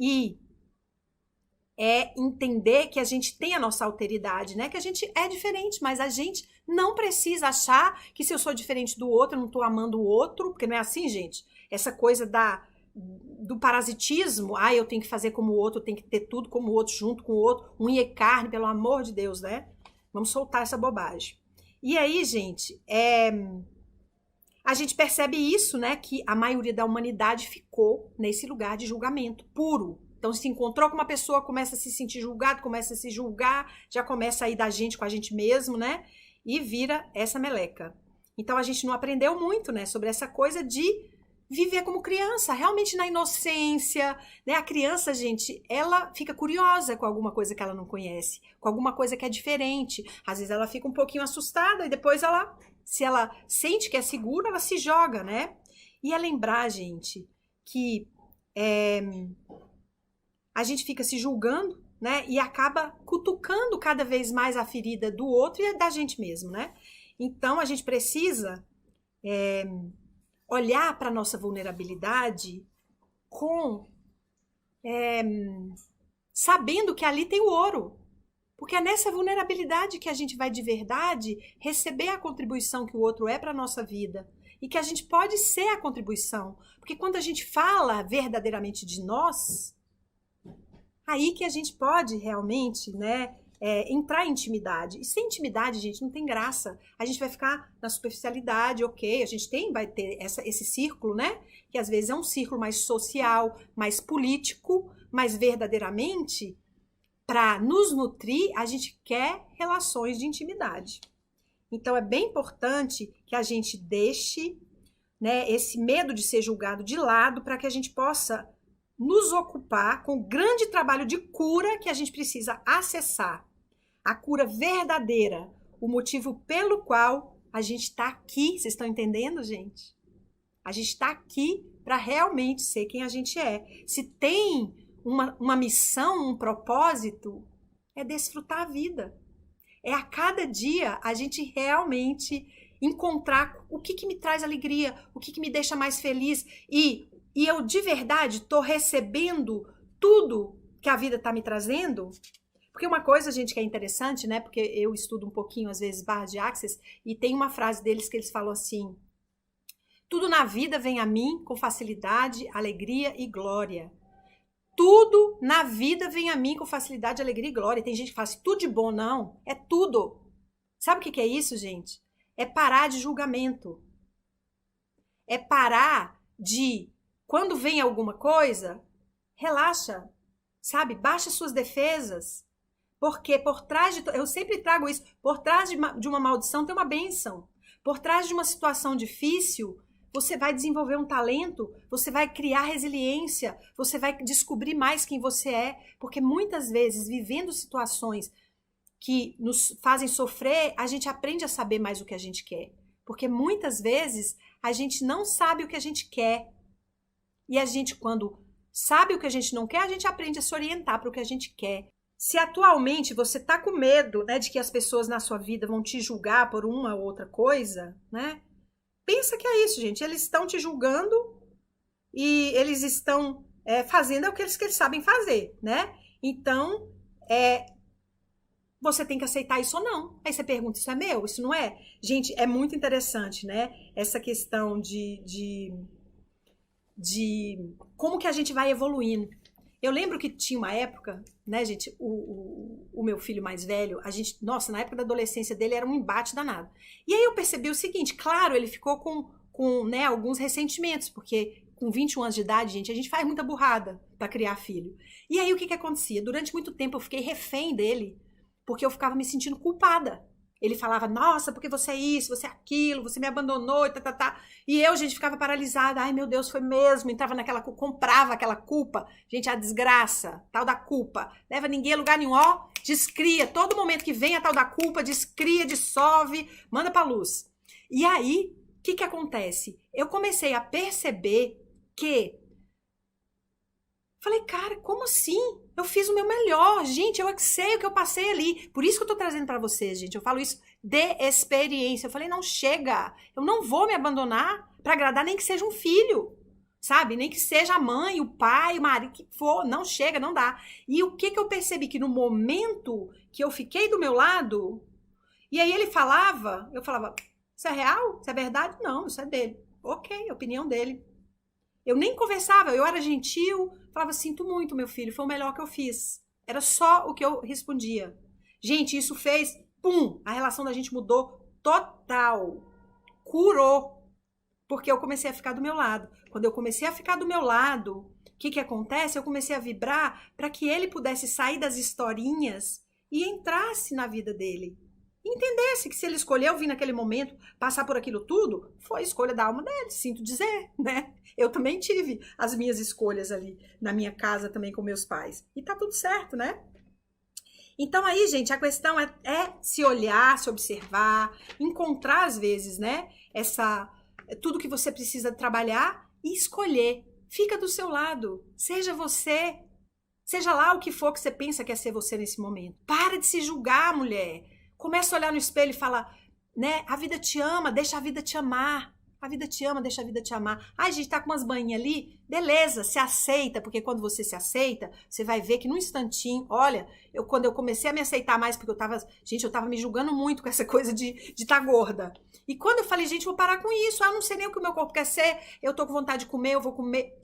S1: E é entender que a gente tem a nossa alteridade, né? Que a gente é diferente, mas a gente não precisa achar que se eu sou diferente do outro, eu não tô amando o outro, porque não é assim, gente. Essa coisa do parasitismo, eu tenho que fazer como o outro, eu tenho que ter tudo como o outro, junto com o outro, unha e carne, pelo amor de Deus, né? Vamos soltar essa bobagem. E aí, gente, a gente percebe isso, né? Que a maioria da humanidade ficou nesse lugar de julgamento puro. Então, se encontrou com uma pessoa, começa a se sentir julgado, começa a se julgar, já começa a ir da gente com a gente mesmo, né? E vira essa meleca. Então, a gente não aprendeu muito, né? Sobre essa coisa de viver como criança, realmente na inocência, né? A criança, gente, ela fica curiosa com alguma coisa que ela não conhece, com alguma coisa que é diferente. Às vezes ela fica um pouquinho assustada e depois ela, se ela sente que é segura, ela se joga, né? E é lembrar, gente, que a gente fica se julgando, né? E acaba cutucando cada vez mais a ferida do outro e da gente mesmo, né? Então, a gente precisa olhar para a nossa vulnerabilidade com sabendo que ali tem o ouro. Porque é nessa vulnerabilidade que a gente vai de verdade receber a contribuição que o outro é para a nossa vida. E que a gente pode ser a contribuição. Porque quando a gente fala verdadeiramente de nós, aí que a gente pode realmente, né, entrar em intimidade. E sem intimidade, gente, não tem graça. A gente vai ficar na superficialidade, ok, a gente vai ter esse círculo, né, que às vezes é um círculo mais social, mais político, mas verdadeiramente, para nos nutrir, a gente quer relações de intimidade. Então, é bem importante que a gente deixe, né, esse medo de ser julgado de lado para que a gente possa nos ocupar com o grande trabalho de cura que a gente precisa acessar. A cura verdadeira, o motivo pelo qual a gente está aqui. Vocês estão entendendo, gente? A gente está aqui para realmente ser quem a gente é. Se tem uma missão, um propósito, é desfrutar a vida. É a cada dia a gente realmente encontrar o que me traz alegria, o que me deixa mais feliz. E eu de verdade estou recebendo tudo que a vida está me trazendo. Porque uma coisa, gente, que é interessante, né? Porque eu estudo um pouquinho, às vezes, Barra de Access, e tem uma frase deles que eles falam assim: tudo na vida vem a mim com facilidade, alegria e glória. Tudo na vida vem a mim com facilidade, alegria e glória. Tem gente que fala assim, tudo de bom, não. É tudo. Sabe o que é isso, gente? É parar de julgamento. É parar de, quando vem alguma coisa, relaxa, sabe? Baixa suas defesas. Porque por trás de... Eu sempre trago isso. Por trás de uma maldição tem uma bênção. Por trás de uma situação difícil, você vai desenvolver um talento, você vai criar resiliência, você vai descobrir mais quem você é, porque muitas vezes, vivendo situações que nos fazem sofrer, a gente aprende a saber mais o que a gente quer. Porque muitas vezes a gente não sabe o que a gente quer. E a gente, quando sabe o que a gente não quer, a gente aprende a se orientar para o que a gente quer. Se atualmente você está com medo, né, de que as pessoas na sua vida vão te julgar por uma ou outra coisa, né? Pensa que é isso, gente. Eles estão te julgando e eles estão fazendo o que eles sabem fazer, né? Então, você tem que aceitar isso ou não. Aí você pergunta, isso é meu? Isso não é? Gente, é muito interessante, né? Essa questão de como que a gente vai evoluindo. Eu lembro que tinha uma época, né, gente, o meu filho mais velho, nossa, na época da adolescência dele era um embate danado. E aí eu percebi o seguinte, claro, ele ficou com né, alguns ressentimentos, porque com 21 anos de idade, gente, a gente faz muita burrada para criar filho. E aí o que acontecia? Durante muito tempo eu fiquei refém dele, porque eu ficava me sentindo culpada. Ele falava, nossa, porque você é isso, você é aquilo, você me abandonou, e tá. E eu, gente, ficava paralisada. Ai, meu Deus, foi mesmo. Entrava comprava aquela culpa. Gente, a desgraça, tal da culpa. Leva ninguém a lugar nenhum, ó, descria. Todo momento que vem a tal da culpa, descria, dissolve, manda pra luz. E aí, o que acontece? Eu comecei a perceber que Falei, cara, como assim? Eu fiz o meu melhor, gente, eu sei o que eu passei ali. Por isso que eu tô trazendo pra vocês, gente. Eu falo isso de experiência. Eu falei, não, chega. Eu não vou me abandonar pra agradar nem que seja um filho, sabe? Nem que seja a mãe, o pai, o marido, que for. Não chega, não dá. E o que eu percebi? Que no momento que eu fiquei do meu lado, e aí ele falava, eu falava, isso é real? Isso é verdade? Não, isso é dele. Ok, opinião dele. Eu nem conversava, eu era gentil, falava, sinto muito, meu filho, foi o melhor que eu fiz. Era só o que eu respondia. Gente, isso fez, pum, a relação da gente mudou total. Curou. Porque eu comecei a ficar do meu lado. Quando eu comecei a ficar do meu lado, o que acontece? Eu comecei a vibrar para que ele pudesse sair das historinhas e entrasse na vida dele. Entendesse que se ele escolheu vir naquele momento, passar por aquilo tudo, foi escolha da alma dele, sinto dizer, né? Eu também tive as minhas escolhas ali na minha casa também com meus pais. E tá tudo certo, né? Então aí, gente, a questão é se olhar, se observar, encontrar às vezes, né? Tudo que você precisa trabalhar e escolher. Fica do seu lado, seja você, seja lá o que for que você pensa que é ser você nesse momento. Para de se julgar, mulher. Começa a olhar no espelho e fala, né? A vida te ama, deixa a vida te amar. A vida te ama, deixa a vida te amar. Ai, gente, tá com umas banhinhas ali? Beleza, se aceita, porque quando você se aceita, você vai ver que num instantinho, olha, quando eu comecei a me aceitar mais, porque eu tava me julgando muito com essa coisa de tá gorda. E quando eu falei, gente, vou parar com isso, eu não sei nem o que o meu corpo quer ser, eu tô com vontade de comer, eu vou comer,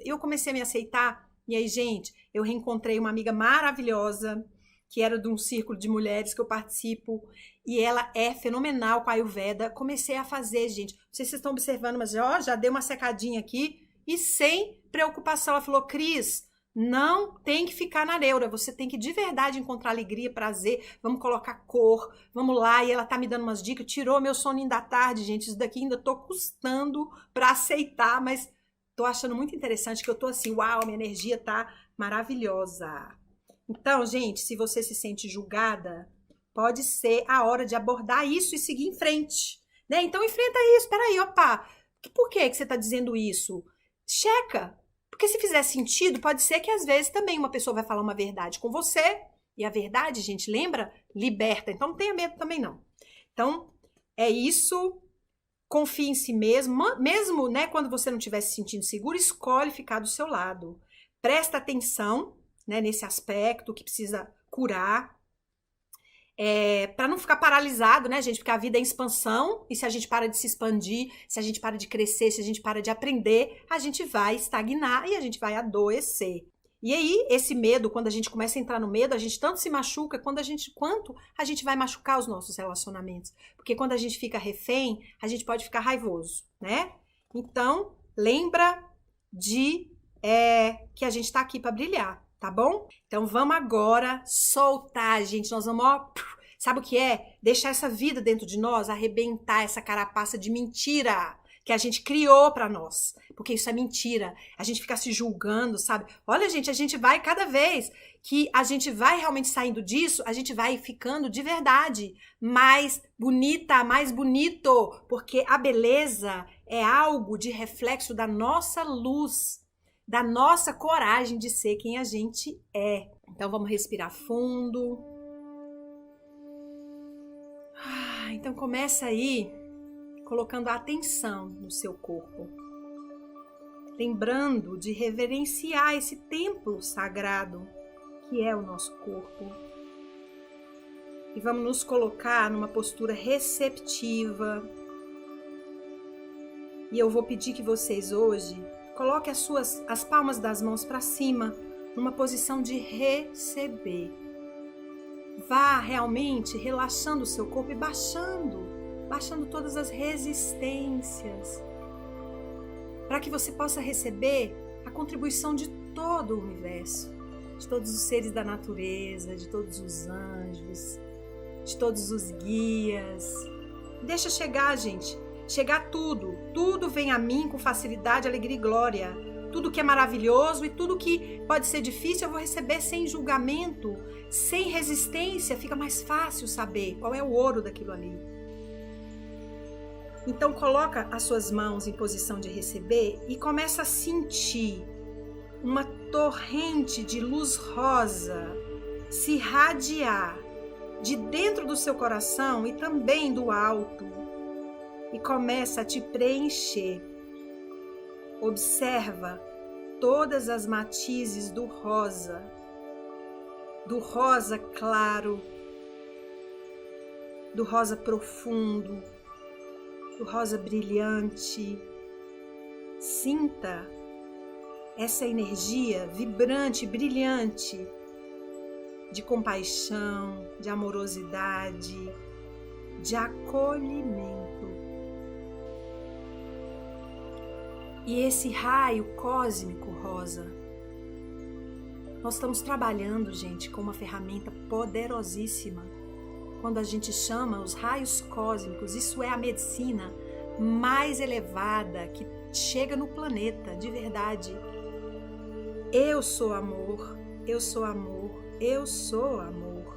S1: eu comecei a me aceitar. E aí, gente, eu reencontrei uma amiga maravilhosa, que era de um círculo de mulheres que eu participo, e ela é fenomenal com a Ayurveda. Comecei a fazer, gente. Não sei se vocês estão observando, mas já dei uma secadinha aqui, e sem preocupação. Ela falou, Cris, não tem que ficar na neura, você tem que de verdade encontrar alegria, prazer, vamos colocar cor, vamos lá. E ela tá me dando umas dicas, tirou meu soninho da tarde, gente. Isso daqui ainda tô custando pra aceitar, mas tô achando muito interessante, que eu tô assim, uau, minha energia tá maravilhosa. Então, gente, se você se sente julgada, pode ser a hora de abordar isso e seguir em frente, né? Então, enfrenta isso. Peraí, opa, por que você tá dizendo isso? Checa. Porque se fizer sentido, pode ser que às vezes também uma pessoa vai falar uma verdade com você, e a verdade, gente, lembra? Liberta. Então, não tenha medo também, não. Então, é isso. Confie em si mesmo. Mesmo, né, quando você não estiver se sentindo seguro, escolhe ficar do seu lado. Presta atenção, né, nesse aspecto que precisa curar, para não ficar paralisado, né, gente? Porque a vida é expansão, e se a gente para de se expandir, se a gente para de crescer, se a gente para de aprender, a gente vai estagnar e a gente vai adoecer. E aí, esse medo, quando a gente começa a entrar no medo, a gente tanto se machuca quanto a gente vai machucar os nossos relacionamentos. Porque quando a gente fica refém, a gente pode ficar raivoso, né? Então, lembra que a gente tá aqui para brilhar. Tá bom? Então vamos agora soltar, gente. Nós vamos, ó, sabe o que é? Deixar essa vida dentro de nós, arrebentar essa carapaça de mentira que a gente criou pra nós. Porque isso é mentira. A gente fica se julgando, sabe? Olha, gente, a gente vai, cada vez que a gente vai realmente saindo disso, a gente vai ficando de verdade mais bonita, mais bonito. Porque a beleza é algo de reflexo da nossa luz, da nossa coragem de ser quem a gente é. Então vamos respirar fundo. Então começa aí colocando a atenção no seu corpo. Lembrando de reverenciar esse templo sagrado que é o nosso corpo. E vamos nos colocar numa postura receptiva. E eu vou pedir que vocês hoje coloque as palmas das mãos para cima, numa posição de receber. Vá realmente relaxando o seu corpo e baixando todas as resistências, para que você possa receber a contribuição de todo o universo, de todos os seres da natureza, de todos os anjos, de todos os guias. Deixa chegar, gente. Chegar tudo vem a mim com facilidade, alegria e glória. Tudo que é maravilhoso e tudo que pode ser difícil eu vou receber sem julgamento, sem resistência. Fica mais fácil saber qual é o ouro daquilo ali. Então coloca as suas mãos em posição de receber e começa a sentir uma torrente de luz rosa se irradiar de dentro do seu coração e também do alto e começa a te preencher. Observa todas as matizes do rosa claro, do rosa profundo, do rosa brilhante. Sinta essa energia vibrante, brilhante, de compaixão, de amorosidade, de acolhimento. E esse raio cósmico rosa, nós estamos trabalhando, gente, com uma ferramenta poderosíssima. Quando a gente chama os raios cósmicos, isso é a medicina mais elevada que chega no planeta, de verdade. Eu sou amor, eu sou amor, eu sou amor.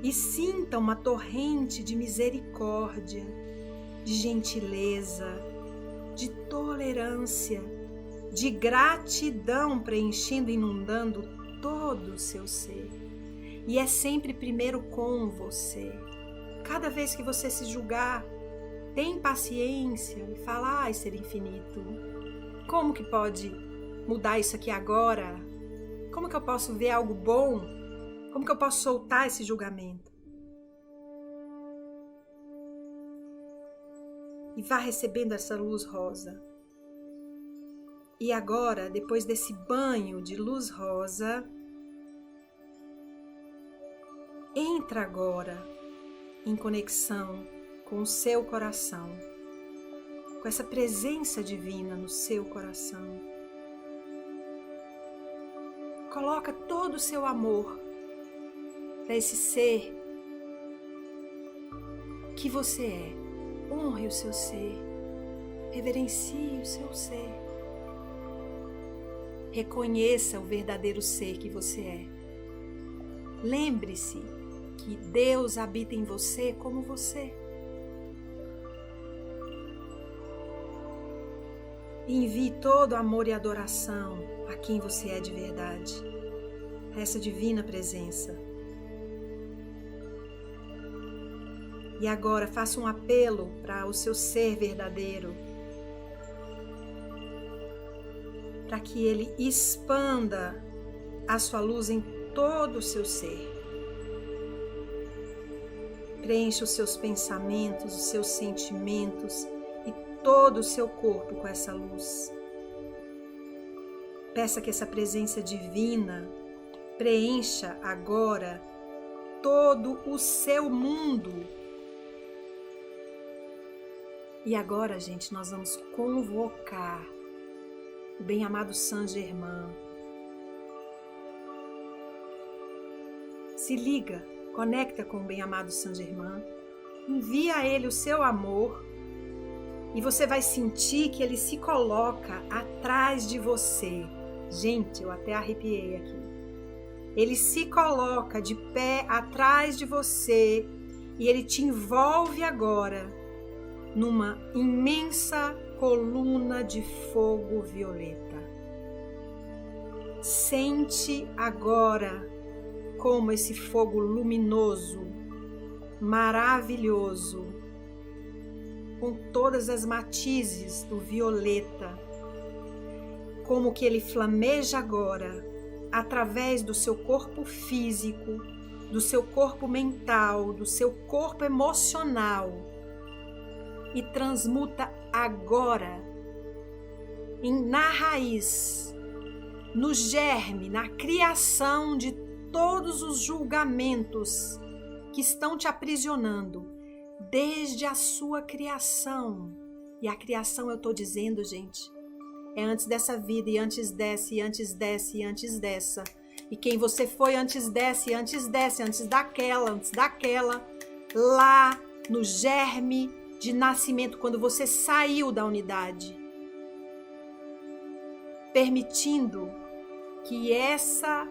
S1: E sinta uma torrente de misericórdia, de gentileza, de tolerância, de gratidão preenchendo e inundando todo o seu ser. E é sempre primeiro com você. Cada vez que você se julgar, tem paciência e fala: ai, ser infinito, como que pode mudar isso aqui agora? Como que eu posso ver algo bom? Como que eu posso soltar esse julgamento? E vá recebendo essa luz rosa. E agora, depois desse banho de luz rosa, entra agora em conexão com o seu coração, com essa presença divina no seu coração. Coloca todo o seu amor para esse ser que você é. Honre o seu ser, reverencie o seu ser. Reconheça o verdadeiro ser que você é. Lembre-se que Deus habita em você como você. Envie todo amor e adoração a quem você é de verdade, a essa divina presença. E agora faça um apelo para o seu ser verdadeiro, para que ele expanda a sua luz em todo o seu ser. Preencha os seus pensamentos, os seus sentimentos e todo o seu corpo com essa luz. Peça que essa presença divina preencha agora todo o seu mundo. E agora, gente, nós vamos convocar o bem-amado Saint Germain. Se liga, conecta com o bem-amado Saint Germain, envia a ele o seu amor e você vai sentir que ele se coloca atrás de você. Gente, eu até arrepiei aqui. Ele se coloca de pé atrás de você e ele te envolve agora numa imensa coluna de fogo violeta. Sente agora como esse fogo luminoso, maravilhoso, com todas as matizes do violeta, como que ele flameja agora através do seu corpo físico, do seu corpo mental, do seu corpo emocional e transmuta agora na raiz, no germe, na criação de todos os julgamentos que estão te aprisionando desde a sua criação. E a criação, eu estou dizendo, gente, é antes dessa vida, e antes dessa, e antes dessa, e antes dessa. E quem você foi antes dessa, e antes dessa, antes daquela, lá no germe de nascimento, quando você saiu da unidade, permitindo que essa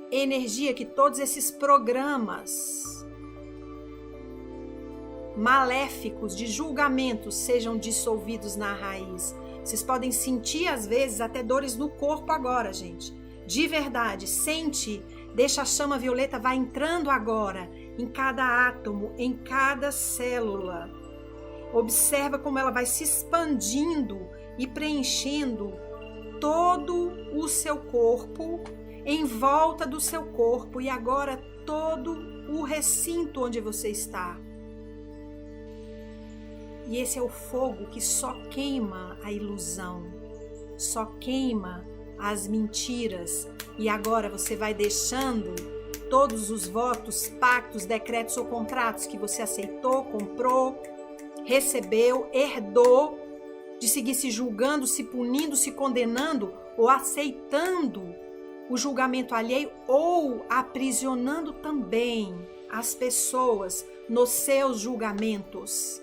S1: energia, que todos esses programas maléficos de julgamentos sejam dissolvidos na raiz, Vocês podem sentir, às vezes, até dores no corpo agora, gente. De verdade, sente, deixa a chama violeta, vai entrando agora em cada átomo, em cada célula. Observa como ela vai se expandindo e preenchendo todo o seu corpo, em volta do seu corpo e agora todo o recinto onde você está. E esse é o fogo que só queima a ilusão, só queima as mentiras. E agora você vai deixando todos os votos, pactos, decretos ou contratos que você aceitou, comprou, recebeu, herdou, de seguir se julgando, se punindo, se condenando ou aceitando o julgamento alheio ou aprisionando também as pessoas nos seus julgamentos.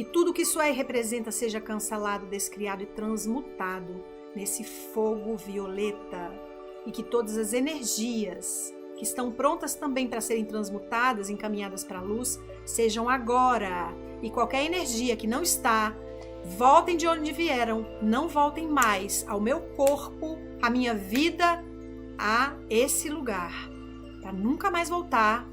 S1: Que tudo que isso aí representa seja cancelado, descriado e transmutado nesse fogo violeta e que todas as energias que estão prontas também para serem transmutadas, encaminhadas para a luz, sejam agora. E qualquer energia que não está, voltem de onde vieram, não voltem mais ao meu corpo, à minha vida, a esse lugar, para nunca mais voltar.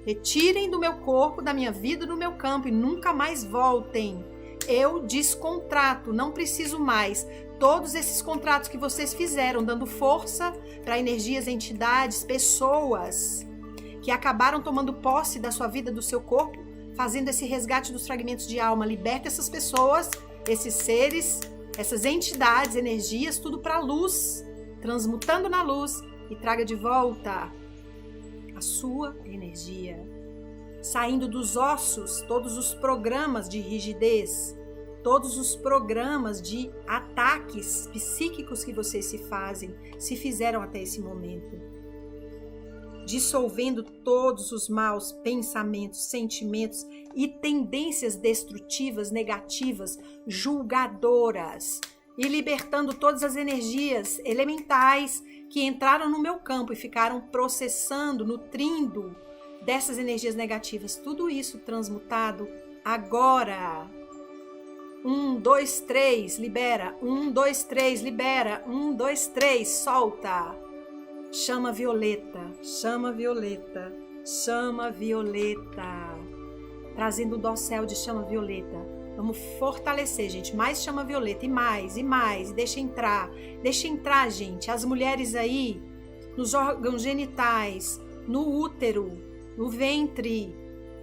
S1: Retirem do meu corpo, da minha vida, do meu campo e nunca mais voltem. Eu descontrato, não preciso mais. Todos esses contratos que vocês fizeram, dando força para energias, entidades, pessoas que acabaram tomando posse da sua vida, do seu corpo, fazendo esse resgate dos fragmentos de alma. Liberta essas pessoas, esses seres, essas entidades, energias, tudo para a luz, transmutando na luz e traga de volta a sua energia, saindo dos ossos todos os programas de rigidez, todos os programas de ataques psíquicos que vocês se fizeram até esse momento, dissolvendo todos os maus pensamentos, sentimentos e tendências destrutivas, negativas, julgadoras, e libertando todas as energias elementais que entraram no meu campo e ficaram processando, nutrindo dessas energias negativas. Tudo isso transmutado agora. 1, 2, 3, libera. 1, 2, 3, libera. 1, 2, 3, solta. Chama violeta, chama violeta, chama violeta. Trazendo o dossel de chama violeta. Vamos fortalecer, gente. Mais chama violeta e mais, e mais. E deixa entrar, gente. As mulheres aí, nos órgãos genitais, no útero, no ventre.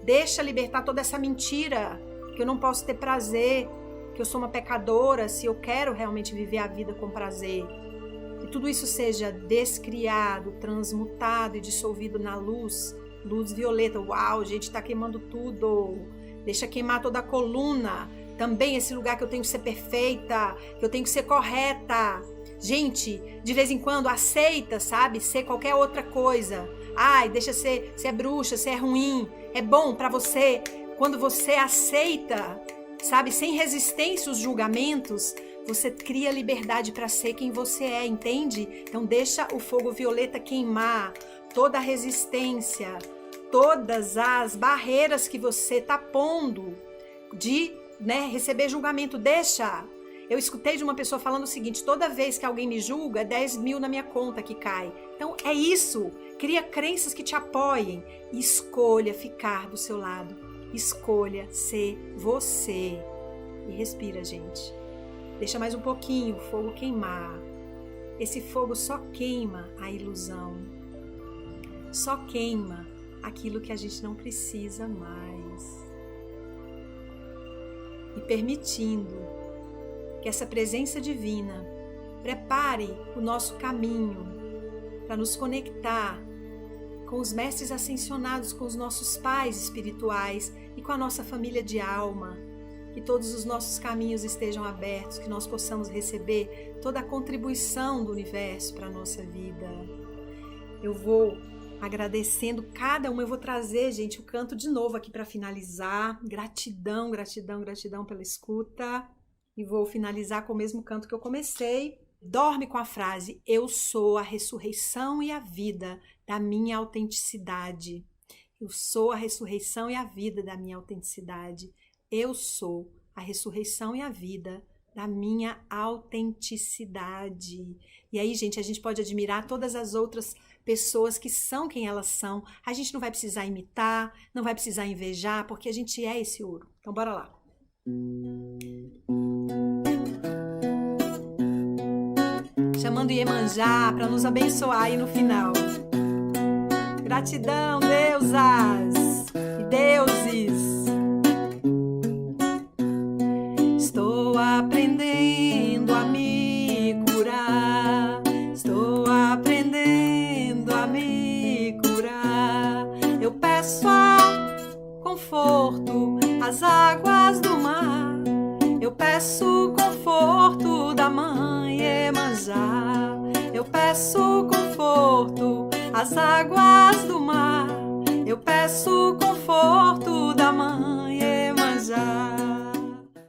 S1: Deixa libertar toda essa mentira, que eu não posso ter prazer, que eu sou uma pecadora, se eu quero realmente viver a vida com prazer. Que tudo isso seja descriado, transmutado e dissolvido na luz, luz violeta. Uau, gente, tá queimando tudo. Deixa queimar toda a coluna. Também esse lugar que eu tenho que ser perfeita, que eu tenho que ser correta. Gente, de vez em quando aceita, sabe? Ser qualquer outra coisa. Ai, deixa ser é bruxa, ser é ruim. É bom pra você quando você aceita, sabe? Sem resistência os julgamentos, você cria liberdade para ser quem você é, entende? Então deixa o fogo violeta queimar toda a resistência, todas as barreiras que você está pondo de receber julgamento. Deixa. Eu escutei de uma pessoa falando o seguinte: toda vez que alguém me julga, 10 mil na minha conta que cai. Então é isso. Cria crenças que te apoiem. Escolha ficar do seu lado. Escolha ser você. E respira, gente. Deixa mais um pouquinho o fogo queimar. Esse fogo só queima a ilusão. Só queima aquilo que a gente não precisa mais. E permitindo que essa presença divina prepare o nosso caminho para nos conectar com os mestres ascensionados, com os nossos pais espirituais e com a nossa família de alma. Que todos os nossos caminhos estejam abertos, que nós possamos receber toda a contribuição do universo para a nossa vida. Eu vou agradecendo cada uma. Eu vou trazer, gente, o canto de novo aqui para finalizar. Gratidão, gratidão, gratidão pela escuta. E vou finalizar com o mesmo canto que eu comecei. Dorme com a frase: eu sou a ressurreição e a vida da minha autenticidade. Eu sou a ressurreição e a vida da minha autenticidade. Eu sou a ressurreição e a vida da minha autenticidade. E aí, gente, a gente pode admirar todas as outras pessoas que são quem elas são. A gente não vai precisar imitar, não vai precisar invejar, porque a gente é esse ouro. Então, bora lá. Chamando Iemanjá para nos abençoar aí no final. Gratidão, deusas e deuses. Estou aprendendo a me curar. Estou aprendendo a me curar. Eu peço conforto às águas do mar. Eu peço conforto da mãe Iemanjá. Eu peço conforto às águas do mar. Eu peço conforto da mãe Iemanjá.